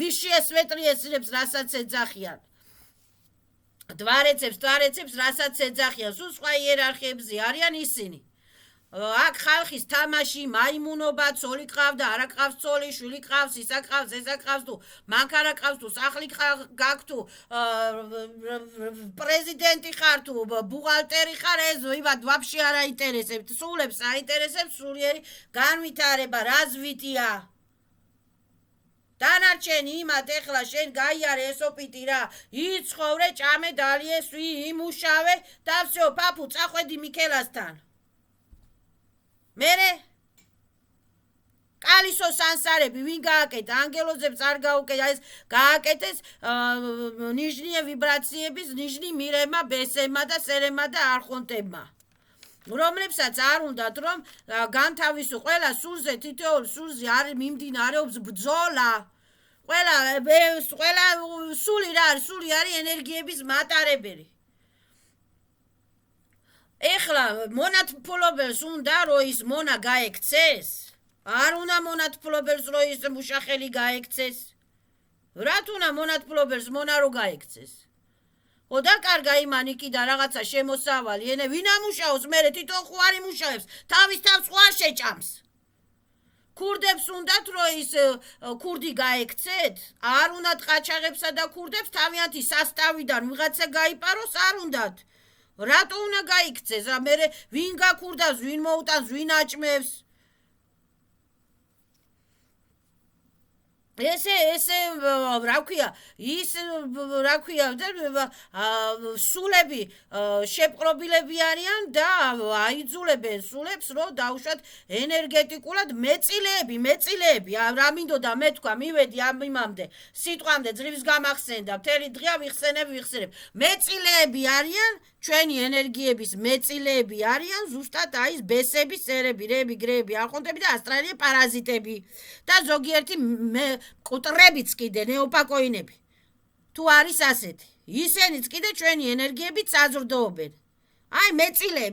ვიშიეს მეტრიესებს რასაც ეძახიან დვარეცებს რასაც ეძახიან სხვა იერარქიებზე არიან ისინი აქ ხალხის თამაში მაიმუნობა ცოლი ყავს და არა ყავს ცოლი შვილი ყავს ისა ყავს ესა ყავს თუ მანქანა ყავს თუ სახლი გაქვს თუ პრეზიდენტი ხარ თუ ბუღალტერი ხარ ეს ვიბად ვაფშე არ აინტერესებთ სულებს აინტერესებს სულიერი განვითარება რაზვიტია დანარჩენი იმათ ეხლა შენ გაიარე ესოპიტი რა იცხოვრე ჭამე დალიე სვი იმუშავე და всё პაპუ წახვედი მიქელასთან მერე კალისო სანსარები ვინ გააკეთა ანგელოზებს არ გაუკეთა ეს გააკეთეს ნიშნიე ვიბრაციების ნიშნი მირემა ბესემა და სერემა და არხონტებმა რომლებსაც არ უნდათ რომ განთავისო ყველა სულზე თითოეულ სულზე არის მიმდინარეობს ბრძოლა ყველა სული რა არის სული არის ენერგიების მატარებელი ეხლა მონათფლობელს უნდა რომ ის მონა გაექცეს არ უნდა მონათფლობელს რომ ის მუშახელი გაექცეს რათ უნდა მონათფლობელს მონა რო გაექცეს ხო დაკარგა იმან იქიდან რაღაცა შემოსავალი ენე ვინ ამუშაოს მერე თვითონ ხო არ იმუშავებს თავის თავს ხო არ შეჭამს ქურდებს უნდათ რომ ის ქურდი გაექცეთ არ უნდათ ყაჩაღებსა და ქურდებს თავიანთი სასტავიდან ვიღაცა გაიპაროს არ უნდათ რატო უნდა გაიქცეს რა მერე ვინ გაქურდავს ვინ მოუტანს ვინ აჭმევს ესე რა ქვია ის რა ქვია სულები შეპყრობილები არიან და აიძულებენ სულებს რომ დაუშვათ ენერგეტიკულად მეწილეები რა მინდოდა მე თქვა მივედი ამ იმამდე სიტყვამდე ძღლის გამახსენდა მთელი დღეა ვიხსენებ მეწილეები არიან ჩვენი ენერგიების მეწილეები არიან ზუსტად აი ეს ბესები, სერები, რები, გრეები, არხონტები და ასტრალია პარაზიტები და ზოგიერთი კუტრებიც კიდე ნეოპაკოინები. თუ არის ასეთი, ისენიც კიდე ჩვენი ენერგიებით საზრდოობენ. აი მეწილე,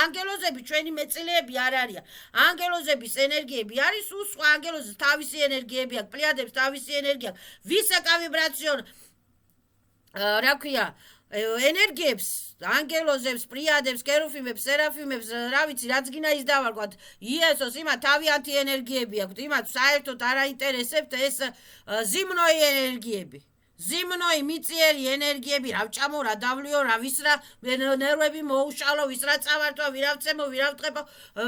ანგელოზები ჩვენი მეწილეები არ არიან. ანგელოზების ენერგიები არის სხვა ანგელოზის თავისი ენერგიები აქვს, პლიადებს თავისი ენერგია აქვს. ვისაკა ვიბრაციონ რა ქვია ენერგიებს ანგელოზებს, პრიადებს, კერუფიმებს, სერაფიმებს, რა ვიცი, რაც გინდა ის დავარქვათ, იესოს იმათ თავიანთი ენერგიები აქვთ, იმათ საერთოდ არ აინტერესებთ ეს ზიმნოი ენერგიები. ზიმნოი მიწიერი ენერგიები, რა ვჭამო, რა დავლიო, რა ვისრა, ნერვები მოუშალო, ვისრა წავართვა, ვირავცემო, ვირავწყებო,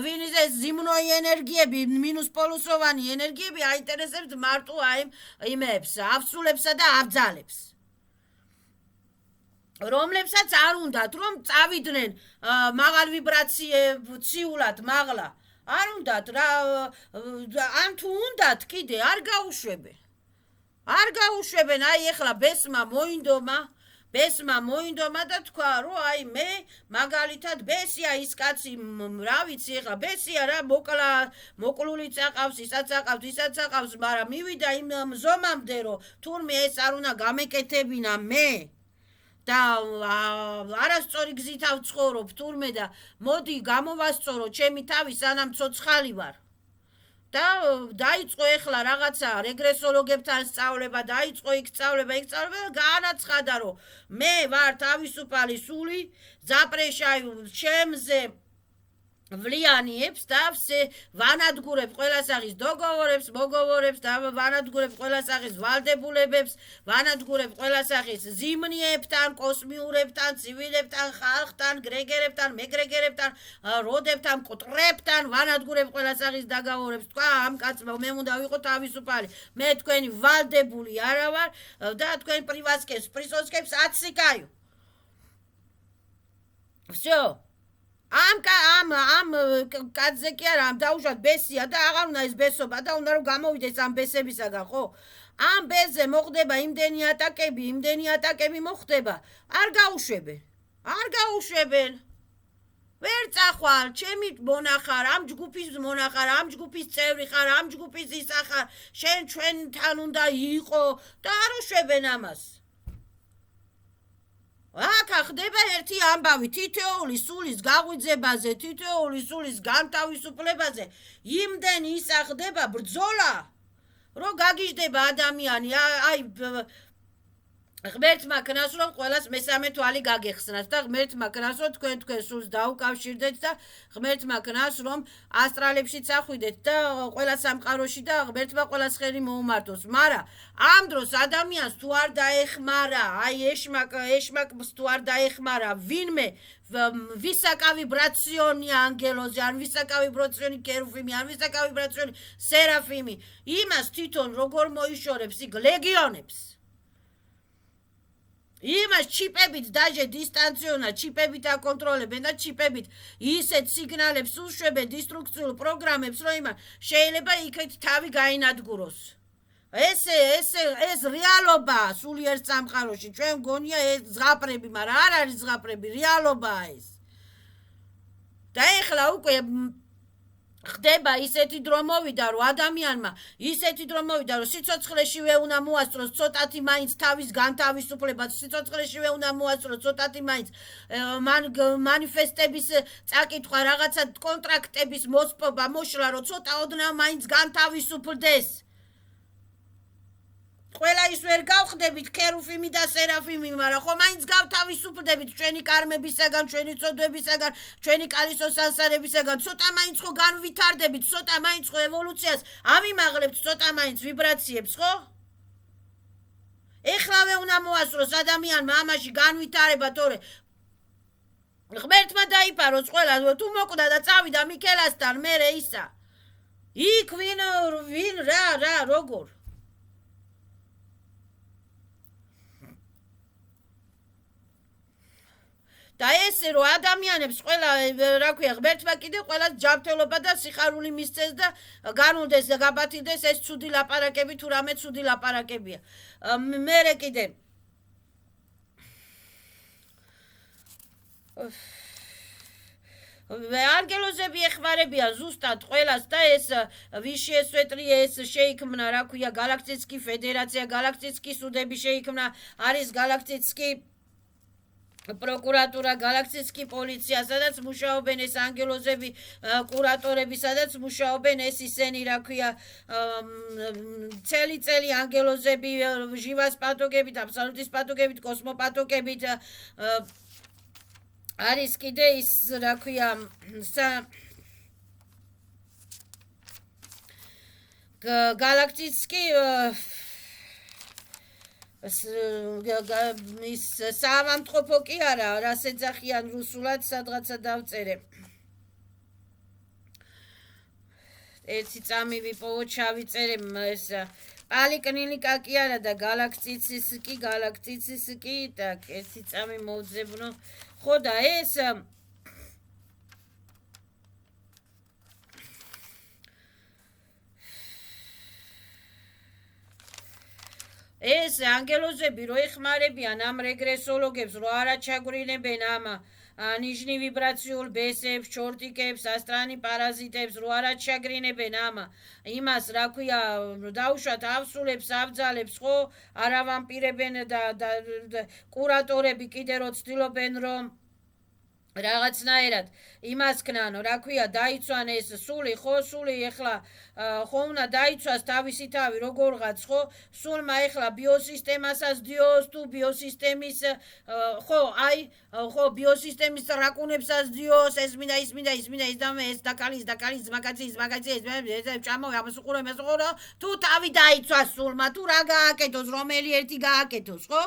ვინ ის ზიმნოი ენერგიები, მინუს პოლუსოვანი ენერგიები აინტერესებთ მარტო აი იმებს, ავსულებსა და აბძალებს. რომლებსაც არ უნდათ რომ წავიდნენ მაღალ ვიბრაციულად მაღლა არ უნდათ რა ან თუ უნდათ კიდე არ გაუშვებენ აი ეხლა ბესმა მოინდომა და თქვა რომ აი მე მაგალითად ბესია ის კაცი რა ვიცი ეხლა ბესია რა მოკლული წაყავს ისაც აყავს მაგრამ მივიდა იმ ზომამდე რომ თურმე ეს არ უნდა გამეკეთებინა მე და არასწორი გზით ავცხოვრობ თურმე და მოდი გამოვასწორო ჩემი თავი სანამ ცოცხალი ვარ და დაიწყო ეხლა რაღაცა რეგრესოლოგებთან სწავლება დაიწყო იქ სწავლება და გაანაცხადა რომ მე ვარ თავისუფალი სული ზაპრეშაი ჩემზე ვლიანიებს და ვანადგურებ ყველასაღის დოგოვორებს, მოგოვორებს და ვანადგურებ ყველასაღის ვალდებულებებს, ვანადგურებ ყველასაღის ზიმნიებთან, კოსმიურებთან, ცივილებთან, ხალხთან, გრეგერებთან, მეგრეგერებთან, როდებთან, კუტრებთან, ვანადგურებ ყველასაღის დაგავორებს. თქვა ამ კაცმა მე უნდა ვიყო თავისუფალი. მე თქვენი ვალდებული არა ვარ და თქვენ პრივატსკებს, პრისოსკებს აციკაიო. всё ამ კაცზე კი არა, ამ დაუშვათ ბესია და აღარ უნდა ეს ბესობა და უნდა რომ გამოვიდეს ამ ბესებისაგან, ხო? ამ ბესზე მოხდება იმდენი ატაკები მოხდება, არ გაუშვებენ. ვერ წახვალ, ჩემი მონახარ, ამ ჯგუფის მონახარ, ამ ჯგუფის წევრი ხარ, ამ ჯგუფის ისა ხარ, შენ ჩვენთან უნდა იყო და არ უშვებენ ამას. აქა ხდება ერთი ამბავი თითოეული სულის გაღვიძებაზე, თითოეული სულის განთავისუფლებაზე, იმდენი ისა ხდება ბრძოლა, რომ გაგიჟდება ადამიანი, აი ღმერთმა ქნას რომ ყველას მესამე თვალი გაგეხსნათ და ღმერთმა ქნას რომ თქვენ სულს დაუკავშირდეთ და ღმერთმა ქნას რომ ასტრალებშიც ახვიდეთ და ყველა სამყაროში და ღმერთმა ყველას ხელი მოუმართოს. მაგრამ ამ დროს ადამიანს თუ არ დაეხმარა, აი ეშმაკს თუ არ დაეხმარა ვინმე ვისაკა ვიბრაციონი ანგელოზი, ან ვისაკა ვიბრაციონი კერუფიმი, ან ვისაკა ვიბრაციონი სერაფიმი, იმას თვითონ როგორ მოიშორებს იქ ლეგიონებს. იმას ჩიპებით დაჟე დისტანციონად ჩიპებით აკონტროლებენ და ჩიპებით ისეთ სიგნალებს უშვებენ დისტრუქციულ პროგრამებს რომ იმან შეიძლება იქით თავი გაინადგუროს. ეს რეალობაა სულიერ სამყაროში. ჩვენ გონია ეს ზღაპრები, მაგრამ არ არის ზღაპრები, რეალობაა ეს. და ეხლა უკვე ხდება ისეთი დრო მოვიდა რომ ადამიანმა სიცოცხლეშივე უნდა მოასწროს ცოტათი მაინც თავის განთავისუფლება, სიცოცხლეშივე უნდა მოასწროს ცოტათი მაინც მანიფესტების წაკითხვა, რაღაცა კონტრაქტების მოსპობა, მოშლა, რომ ცოტა ოდნავ მაინც განთავისუფლდეს. ყველა ის ვერ გავხდებით კერუფიმი და სერაფიმი, მაგრამ ხო მაინც გავთავისუფლდებით ჩვენი კარმებისაგან, ჩვენი წოდებისაგან, ჩვენი კალისოს სანსარებისაგან, ცოტა მაინც ხო განვითარდებით, ცოტა მაინც ხო ევოლუციას ავიმაღლებთ, ცოტა მაინც ვიბრაციებს, ხო? ეხლავე უნდა მოასწროს ადამიანმა ამაში განვითარება, თორე ღმერთმა დაიფაროს ყველა, თუ მოკვდა და წავიდა მიქელასთან, მერე ისა. იქ ვინ რა, როგორ? და ესე რომ ადამიანებს ყველა რა ქვია ღმერთმა კიდე ყველა ჯანმრთელობა და სიხარული მისცეს და განულდეს და გაბათილდეს ეს ცუდი ლაპარაკები თუ რამე ცუდი ლაპარაკებია მერე კიდე ანგელოზები ეხმარებიან ზუსტად ყველას და ეს ვიში ესვეტრი ეს შეიქმნა რა ქვია გალაქტიცკი ფედერაცია გალაქტიცკი სუდები შეიქმნა არის გალაქტიცკი პროკურატურა გალაქტიცკი პოლიცია სადაც მუშაობენ ეს ანგელოზები კურატორები სადაც მუშაობენ ეს ისენი რა ქვია წელი ანგელოზები ჟივას პათოგებით აბსოლუტის პათოგებით კოსმოპათოგებით არის კიდე ის რა ქვია გალაქტიცკი ის სამამტყოფო კი არა რას ეძახიან რუსულად სადღაცა დავწერე ერთი წამი ვიპოვო ჩავიწერე ეს პალიკლინიკა კი არა და გალაქტიცისკი так ერთი წამი მოვძებნო ხო და ეს ანგელოზები რო ეხმარებიან ამ რეგრესოლოგებს რო არა ჩაგვრინებენ ამ ნიშნი ვიბრაციულ ბესებს, ჩორტიკებს, ასტრანი პარაზიტებს რო არა ჩაგრინებენ ამ იმას რა ქვია დაუშვათ ავსულებს, აბძალებს ხო არა ვამპირებენ და კურატორები კიდე რო ცდილობენ რომ რაღაცნაირად იმას ქნანო რა ქვია დაიცვან ეს სული ხო სული ეხლა ხო უნდა დაიცვას თავისი თავი როგორღაც ხო სულმა ეხლა ბიოსისტემასაც დიოს თუ ბიოსისტემის ხო აი ხო ბიოსისტემის რაკუნებსაც დიოს ეს მინდა ის დაკალის მაგაცის ეს ჭამო ამას უყურე თუ თავი დაიცვას სულმა თუ რა გააკეთოს რომელი ერთი გააკეთოს ხო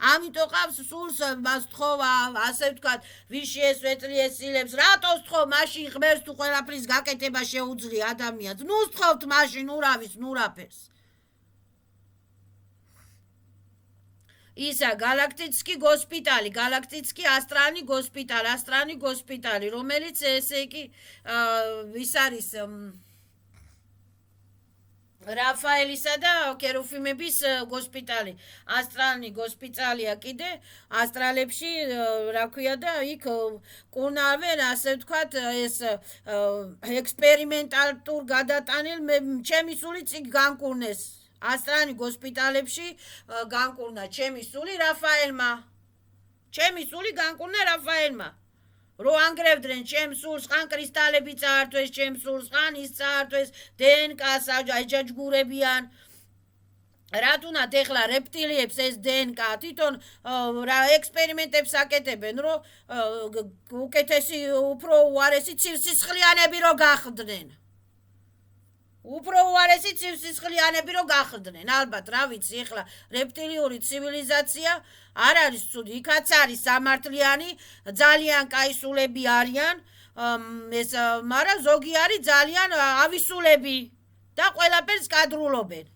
ამიტომ ყავს სულს მას თხოვა ასე ვთქვათ ვიში ეს ვეტრი ესილებს რატოს თხოვ მაშინ ღმერთს თუ ყველაფრის გაკეთება შეუძლია ადამიანს ნუ თხოვთ მაშინ ურავის ნურაფერს ისა გალაქტიცკი გოსპიტალი გალაქტიცკი ასტრანი გოსპიტალი რომელიც ესე იგი ის არის რაფაელისა და კერუფიმების გოსპიტალი ასტრალნი გოსპიტალია კიდე ასტრალებში რა ქვია და იქ კურნავენ ასე ვთქვათ ეს ექსპერიმენტალურ გადატანილ ჩემი სული წიგ განკურნეს ასტრალნი გოსპიტალებში განკურნა ჩემი სული რაფაელმა რო ანგრევდნენ ჩემს სულს ხან კრისტალები წაართვეს ჩემს სულს ხან ის წაართვეს დნკ-ს აჯაჯგურებიან რა თუნდაც ეხლა რეპტილიებს ეს დნკ თვითონ რა ექსპერიმენტებს აკეთებენ რომ უკეთესი უფრო უარესი ცივსისხლიანები რო გახდნენ ალბათ რა ვიცი ეხლა რეპტილიური ცივილიზაცია არ არის ცუდი იქაც არის სამართლიანი ძალიან კაი სულები არიან ეს მაგრამ ზოგი არის ძალიან ავისულები და ყველაფერს კადრულობენ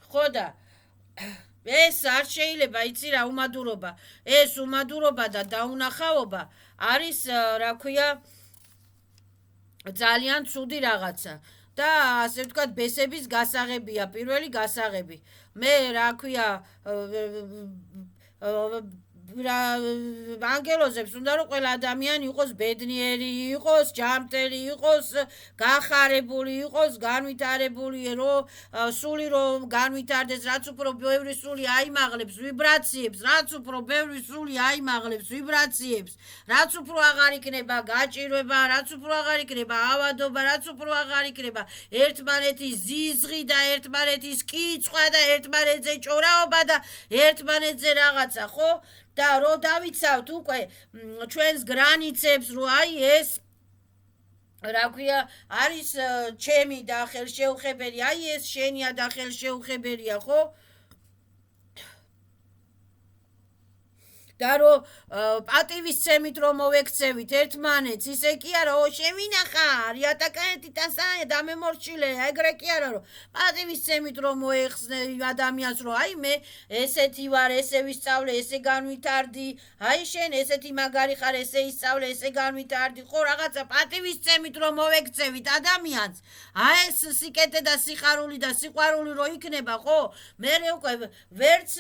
ხო და ეს არ შეიძლება იცი რა უმადურობა ეს უმადურობა და დაუნახავობა არის რა ქვია ძალიან ცუდი რაღაცა და ასე ვთქვათ ბესების გასაღებია პირველი გასაღები მე რა ქვია ანგელოზებს უნდა რომ ყველა ადამიანი იყოს ბედნიერი იყოს ჯანმრთელი იყოს გახარებული იყოს განვითარებული რომ სული რომ განვითარდეს რაც უფრო ბევრი სული აიმაღლებს ვიბრაციებს რაც უფრო ბევრი სული აიმაღლებს ვიბრაციებს რაც უფრო აღარ იქნება გაჭირვება რაც უფრო აღარ იქნება ავადობა რაც უფრო აღარ იქნება ერთმანეთის ზიზღი და ერთმანეთის კიცხვა და ერთმანეთზე ჭორაობა და ერთმანეთზე რაღაცა ხო და რო დავიცავთ უკვე ჩვენს გრანიცებს რო აი ეს რა ქვია არის ჩემი და ხელშეუხებელი აი ეს შენია და ხელშეუხებელია ხო და რომ პატივისცემით რომ მოვექცევით ერთმანეთს, ისე კი არა, შევინახარ, იატაკაეთი დასაე დამემორჩილე, ეგრე კი არა რომ პატივისცემით რომ მოეხსნე ადამიანს, რომ აი მე ესეთი ვარ, ესე ვისწავლე, ესე განვითარდი, აი შენ ესეთი მაგარი ხარ, ესე ისწავლე, ესე განვითარდი, ხო რაღაცა პატივისცემით რომ მოვექცევით ადამიანს, აი ეს სიკეთე და სიხარული და სიყვარული რო იქნება, ხო? მერე უკვე ვერც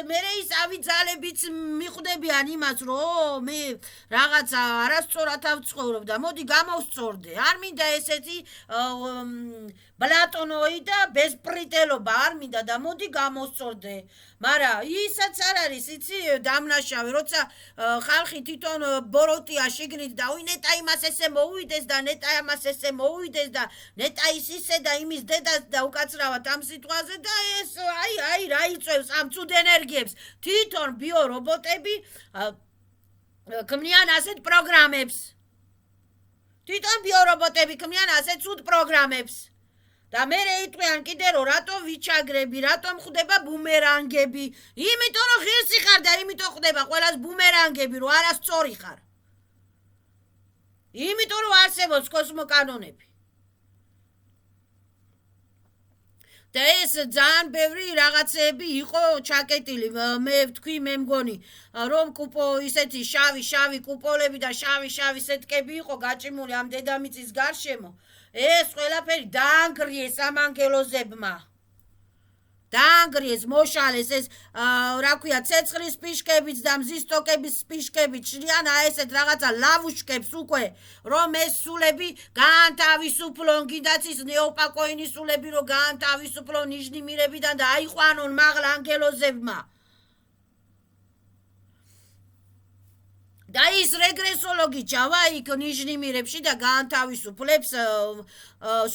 მერე ის ავიძალებიც მიხვდებიან იმას, რომ მე რაღაცა არასწორად ავცხოვრობ და მოდი გამოვსწორდე. არ მინდა ესეთი ბლატონოი და ბესპრიტელობა არ მინდა და მოდი გამოვსწორდე. მაგრამ ისაც არ არის, იცი, დამნაშავე, როცა ხალხი თვითონ ბოროტია შიგნით და ნეტა იმას ესე მოუვიდეს და ნეტა ამას ესე მოუვიდეს და ნეტა ის ისე და იმის დედას და უკაცრავად ამ სიტყვაზე და ეს აი რა იწევს ამ ცუდ ენერგიებს. თვითონ ბიორობოტები ქმნიან ასეთ პროგრამებს. თვითონ ბიორობოტები ქმნიან ასეთ ცუდ პროგრამებს. და მე იტყვიან კიდე რომ რატო ვიჩაგრები, რატომ ხდება ბუმერანგები? იმიტომ რომ ღირსი ხარ და იმიტომ ხდება ყველას ბუმერანგები, რომ არასწორი ხარ. იმიტომ რომ არსებობს კოსმოკანონები. და ეს ძალიან ბევრი რაღაცები იყო ჩაკეტილი. მე ვთქვი, მე მგონი რომ ისეთი შავი კუპოლები და შავი სეტკები იყო გაჭიმული ამ დედამიწის გარშემო. ეს ყველაფერი დაანგრიეს ამ ანგელოზებმა. დაანგრიეს, მოშალეს ეს რა ქვია, ცეცხლის პიშკებით და მზის ტოკების პიშკებით შრიან ესეთ რაღაცა ლავუშკებს უკვე, რომ ეს სულები გაანთავისუფლონ, კიდაც ის ნეოპაკოინის სულები რომ გაანთავისუფლონ ნიჟნიმირებიდან და აიყვანონ მაღლა ანგელოზებმა. და ის რეგრესოლოგი ჩავა იქ ნიჟნიმირებში და გაანთავისუფლებს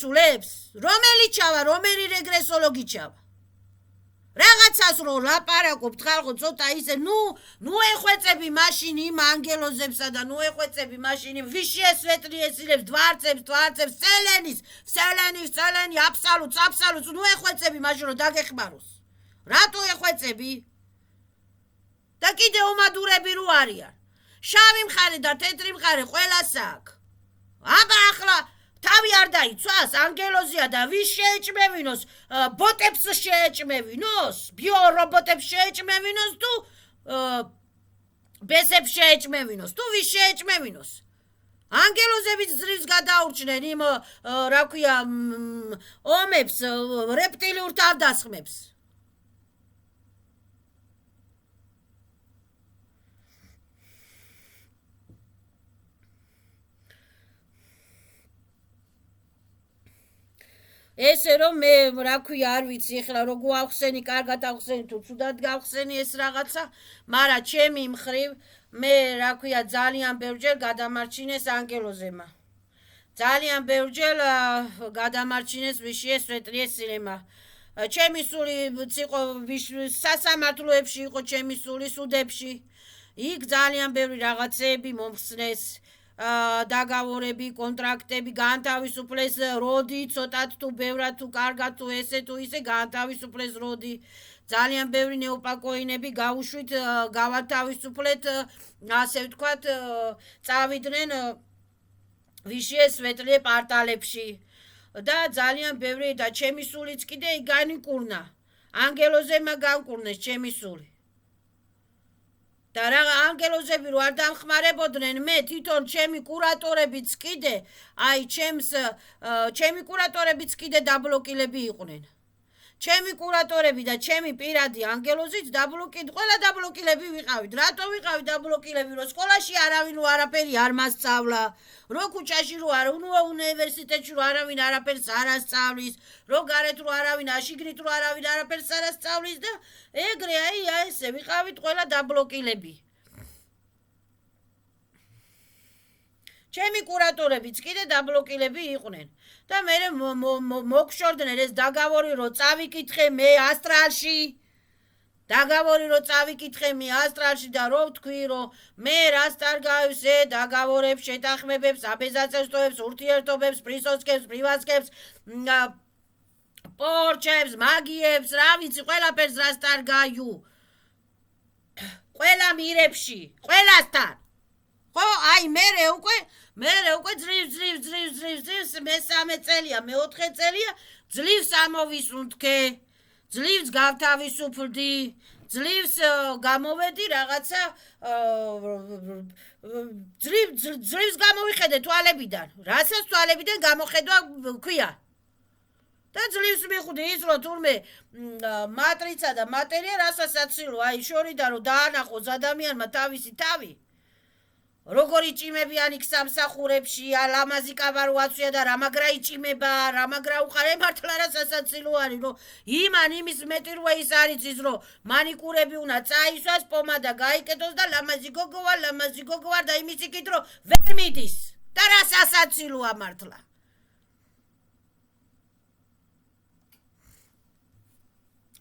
სულებს. რომელი რეგრესოლოგი ჩავა? რაღაცას რო ლაპარაკობთ ხალხო ცოტა ისე, ნუ ეხვეწები მაშინ იმ ანგელოზებსა და ნუ ეხვეწები მაშინ იმ ვიშიესვეტლიესილებს, დვარცებს, სელენი, აბსალუტს, ნუ ეხვეწები მაშინ რომ დაგეხმაროს. რატო ეხვეწები? და კიდე ომადურები რო არიან. შავი მხარე და თეთრი მხარე ყველას აქვს. აბა ახლა თავი არ დაიცვას, ანგელოზია და ვის შეეჭმევინოს, ბოტებს შეეჭმევინოს, ბიორობოტებს შეეჭმევინოს თუ ბესებს შეეჭმევინოს, თუ ვის შეეჭმევინოს. ანგელოზებიც ძლივს გადაურჩნენ იმ რა ქვია ომებს, რეპტილიურ თავდასხმებს. ესე რომ მე რა ქვია არ ვიცი ახლა რო გვახსენი, კარგად ახსენი თუ ცუდად გავხსენი ეს რაღაცა, მაგრამ ჩემი მხრივ მე რა ქვია ძალიან ბევრჯერ გადამარჩინეს ანგელოზებმა. ძალიან ბევრჯერ გადამარჩინეს ვიშიესვეტლიესილმა. ჩემი სული იყო სასამართლოებში იყო ჩემი სული სუდებში. იქ ძალიან ბევრი რაღაცეები მომხსნეს. დაგավորები, კონტრაქტები, გაანთავისუფლეს როდი, ცოტათ თუ ბევრად თუ კარგად თუ ესე თუ ისე გაანთავისუფლეს როდი. ძალიან ბევრი ნეოპაკოინები გავუშვით, გავათავისუფლეთ, ასე ვთქვათ, წავიდნენ ვიშიესვეტლიე პარტალებში. და ძალიან ბევრი და ჩემი სულიც კიდე განიკურნა. ანგელოზებმა განკურნეს ჩემი სული. და რა ანგელოზები რო არ დამხმარებოდნენ, მე თვითონ ჩემი კურატორებიც კიდე, ჩემი კურატორებიც კიდე დაბლოკილები იყვნენ. ჩემი კურატორები და ჩემი პირადი ანგელოზიც ყველა დაბლოკილები ვიყავით. რატო ვიყავით დაბლოკილები? რომ სკოლაში არავინ არაფერი არ მასწავლა, რო ქუჩაში რო არ, უნივერსიტეტში რო არავინ არაფერს არ ასწავლის, რო გარეთ რო არავინ, შიგნით რო არავინ არაფერს არ ასწავლის და ეგრე ესე ვიყავით ყველა დაბლოკილები. ჩემი კურატორებიც კიდე დაბლოკილები იყვნენ. და მე მოგშორდნენ ეს დაგავორი რომ წავიკითხე მე ასტრალში. და რო ვთქვი რომ მე რას დარგავს დაგավորებს, შეთანხმებებს, აბეზაცებსტოებს, ურთიერთობებს, პრისოსკებს, პრივასკებს, პორჩებს, მაგიებს, რა ვიცი, ყველაფერს რას დარგაიუ. ყველა მირებში, ყველასთან. ხო, აი მერე უკვე ძლივს მესამე წელია, მეოთხე წელია, ძლივს ამოვისუნთქე, ძლივს გავთავისუფლდი, ძლივს გამოვედი რაღაცა ძლივს გამოვიხედე თვალებიდან. რასაც თვალებიდან გამოხედვა ქვია. და ძლივს მივხვდი ის რომ თურმე მატრიცა და მატერია რასაც აცილო, აი შორიდან რომ დაანახოს ადამიანმა თავისი თავი. როგორი ჭიმებიან იქ სამსახურებში, ლამაზი კაბარო აცვია და რამაგრა იჭიმება, რამაგრა უყარე მართლა რასაც აცილო არის, რომ იმან იმის მეტი როა ის არის ის რომ მანიკურები უნდა წაისვას, პომადა გაიკეთოს და ლამაზი გოგო ვარ და იმის იქით რომ ვერ მიდის. და რასაც აცილოა მართლა.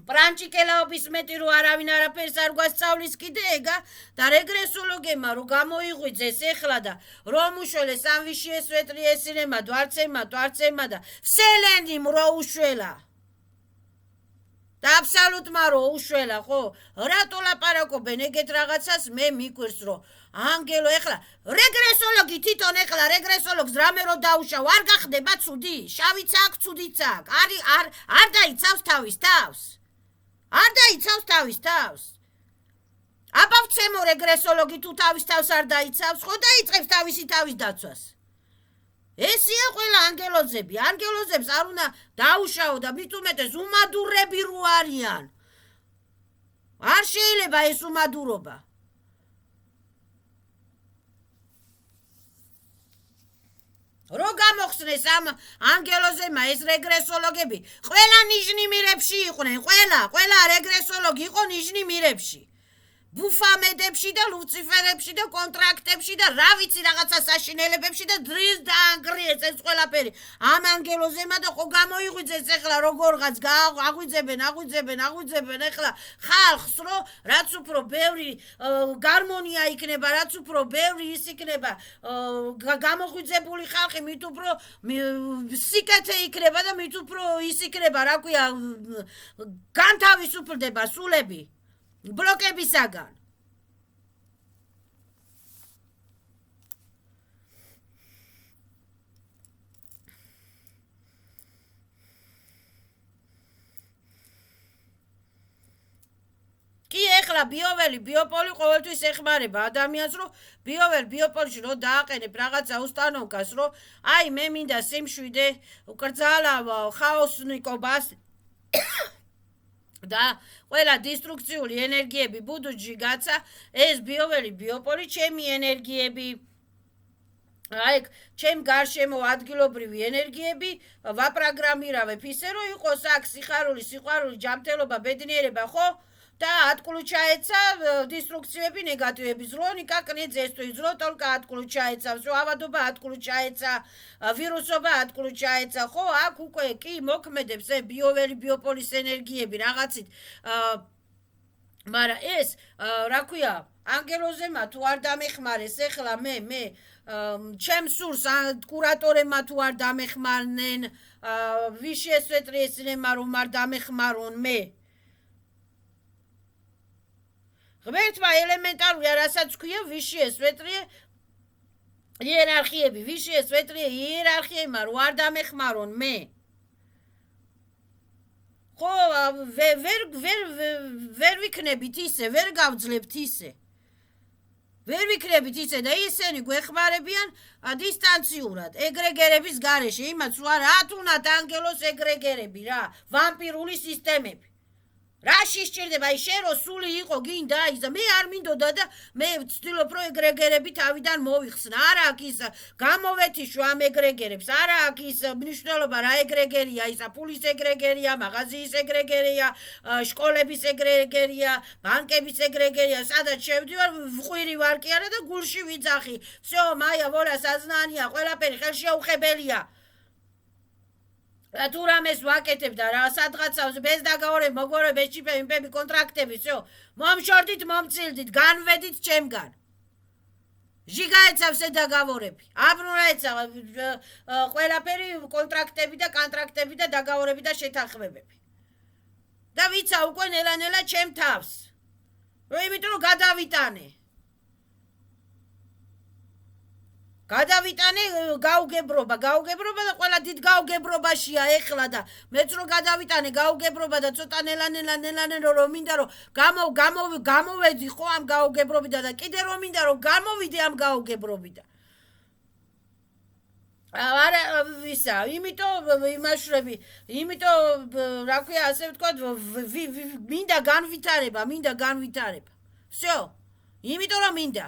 პრანჭიკელაობის მეტი რომ არავინ არაფერს არ გვასწავლის კიდე ეგა და რეგრესოლოგებმა რომ გამოიღვიძეს ეხლა და რომ უშველეს ამ ვიშიეს ვეტრი ესირემა დვარცემა და ვსელენიმ რო უშველა და აბსოლუტმა რო უშველა ხო რატო ლაპარაკობენ ეგეთ რაღაცას მე მიკვირს რომ ანგელო ეხლა რეგრესოლოგი თვითონ ეხლა რეგრესოლოგს რამე რო დაუშავ არ გახდება ცუდი შავიც აქ ცუდიც აქ არ დაიცავს თავის თავს არ დაიცავს თავის თავს. აბავცემო რეგრესოლოგი თუ თავის თავს არ დაიცავს, ხო დაიწყებს თავისი თავის დაცვას. ესია ყველა ანგელოზები. ანგელოზებს არ უნდა დაუშაო და მით უმეტეს უმადურები რო არიან. არ შეიძლება ეს უმადურობა. რო გამოხსნეს ამ ანგელოზებმა ეს რეგრესოლოგები, ყველა ნიშნი მირებში იყვნენ, ყველა რეგრესოლოგი იყო ნიშნი მირებში. ბუფამედებში და ლუციფერებში და კონტრაქტებში და რა ვიცი რაღაცა საშინელებებში და დრის დაანგრიეს ეს ყველაფერი. ამ ანგელოზებმა და ხო გამოიღვიძეს ეხლა როგორღაც აღვიძებენ ეხლა ხალხს რომ რაც უფრო ბევრი გარმონია იქნება, რაც უფრო ბევრი ის იქნება გამოღვიძებული ხალხი, მით უფრო სიკეთე იქნება და მით უფრო ის იქნება, რა ქვია, განთავისუფლდება სულები. ბლოკებისაგან. კი ეხლა ბიოპოლი ყოველთვის ეხმარება ადამიანს რომ ბიოპოლში რომ დააყენებ რაღაცა უსტანოვკას რომ აი მე მინდა სიმშვიდე უკრძალა ხაოსნიკობას და ყველა დისტრუქციული ენერგიები ბუდუჯი გაცა ეს ბიოპოლი ჩემი ენერგიები აი ჩემ გარშემო ადგილობრივი ენერგიები ვაპროგრამირავებ ისე რომ იყოს აქ სიყვარული ჯანმრთელობა ბედნიერება ხო და atключается деструкциები негативები зло никак не действует зло только atключается всё авадობა atключается вирусობა atключается ხო აქ უკვე კი მოქმედებს ბიოპოლის ენერგიები რაღაცით მაგრამ ეს რა ქვია ანგელოზებმა თუ არ დამეხმარეს ეხლა მე ჩემ სურს კურატორებმა თუ არ დამეხმარნენ ვიშეს ვეტრიესინებმა რომ არ დამეხმარონ მე ღმერთმა ელემენტარულია რასაც ქვია ვიშიეს ვეტრიე იერარქიები ვიშიეს ვეტრიე იერარქიებმა რო არ დამეხმარონ მე ხო ვერ ვიქნებით ისე ვერ გავძლებთ ისე ვერ ვიქნებით ისე და ისინი გვეხმარებიან დისტანციურად ეგრეგერების გარეშე იმაც რა თუნდაც ანგელოს ეგრეგერები რა ვამპირული სისტემები რაში სჭირდება აი შენ რო სული იყო გინდა ის და მე არ მინდოდა და მე ვცდილობ რომ ეგრეგერები თავიდან მოვიხსნა არა აქ ის გამოვეთიშო ამ ეგრეგერებს არა აქ ის მნიშვნელობა რა ეგრეგერია ისა ფულის ეგრეგერია მაღაზიის ეგრეგერია შკოლების ეგრეგერია ბანკების ეგრეგერია სადაც შევდივარ ვყვირი ვარ კი არა და გულში ვიძახი всё მაია ვორა საზნანია ყველაფერი ხელშეუხებელია თუ რამეს ვაკეთებ და რა სადღაცავს ბეს დაგაორებ მოგორებ ეჭიპები კონტრაქტები всё მომშორდით მომცილდით განვედით ჩემგან ჟიგაეცავს დაგაორები აბრუნაეცა ყველაფერი კონტრაქტები და კონტრაქტები და დაგაორები და შეთანხმებები და ვიცა უკვე ნელა-ნელა ჩემ თავს იმიტომ რომ გადავიტანე. გადავიტანე გაუგებრობა და ყველა დიდ გაუგებრობაშია ეხლა და მეც რომ გადავიტანე გაუგებრობა და ცოტა ნელა რომ მინდა რომ გამოვედი ხო ამ გაუგებრობიდან და კიდე რომ მინდა რომ გამოვიდე ამ გაუგებრობიდან. არა ვისა, იმიტომ იმაშრები, იმიტომ რა ქვია, ასე ვთქვათ, მინდა განვითარება. Всё. იმიტომ რომ მინდა.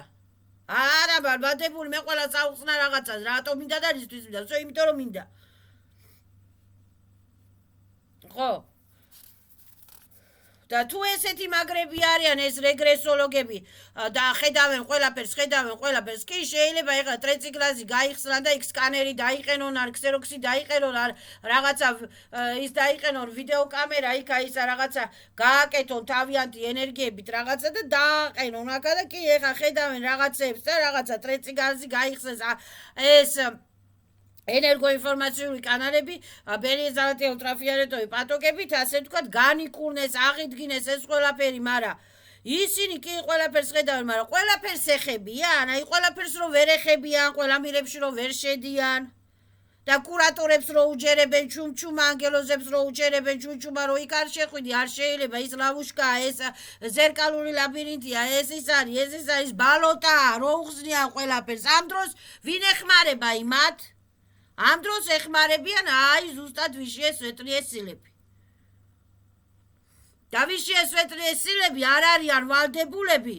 არა, ბარბადებული, მე ყველა წავხსნა რაღაცას, რატომ მინდა და რისთვის მინდა. Всё, იმიტომ რომ მინდა. ხო. და თუ ესეთი მაგრები არიან ეს რეგრესოლოგები და ხედავენ ყველაფერს, კი შეიძლება ეხლა ტრეციკლასი გაიხსნან და იქ სკანერი დაიყენონ, არ ქსეროქსი დაიყენონ, არ რაღაცა ის დაიყენონ ვიდეოკამერა, იქ აი ისა რაღაცა გააკეთონ თავიანთი ენერგიებით რაღაცა და დააყენონ აქა და კი ეხლა ხედავენ რაღაცებს და რაღაცა ტრეციკლასი გაიხსნეს ეს ენერგოინფორმაციული კანალები, ბერიოზავატი ულტრაფიოლეტოვი პატოგებით, ასე ვთქვათ, განიკურნეს, აღიდგინეს ეს ყველაფერი, მაგრამ ისინი კი ყველაფერს ხედავენ, მაგრამ ყველაფერს ეხებიან, აი ყველაფერს რომ ვერ ეხებიან, ყველა მილებში რომ ვერ შედიან და კურატორებს რო უჯერებენ ჩუმჩუმ ანგელოზებს რო უჯერებენ ჩუმჩუმა რო იქ არ შეხვიდი, არ შეიძლება ის ლავუშკაა, ეს ზერკალური ლაბირინთია, ეს ის არის ბალოტა, რო უხსნიან ყველაფერს. ამ დროს ვინ ეხმარება იმათ? ამ დროს ეხმარებიან აი ზუსტად ვიშიე სვეტლიესილები. და ვიშიე სვეტლიესილები არ არიან ვალდებულები.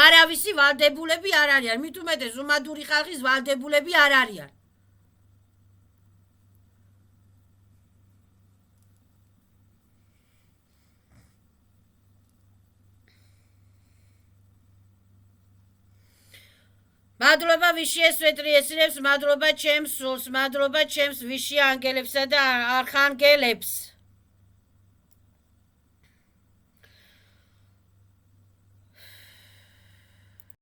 არავისი ვალდებულები არ არიან. მით უმეტეს უმადური ხალხის ვალდებულები არ არიან. მადლობა ვიშიე სვეტლიესილებს, მადლობა ჩემს სულს, მადლობა ჩემს ვიშიე ანგელებსა და არხანგელებს.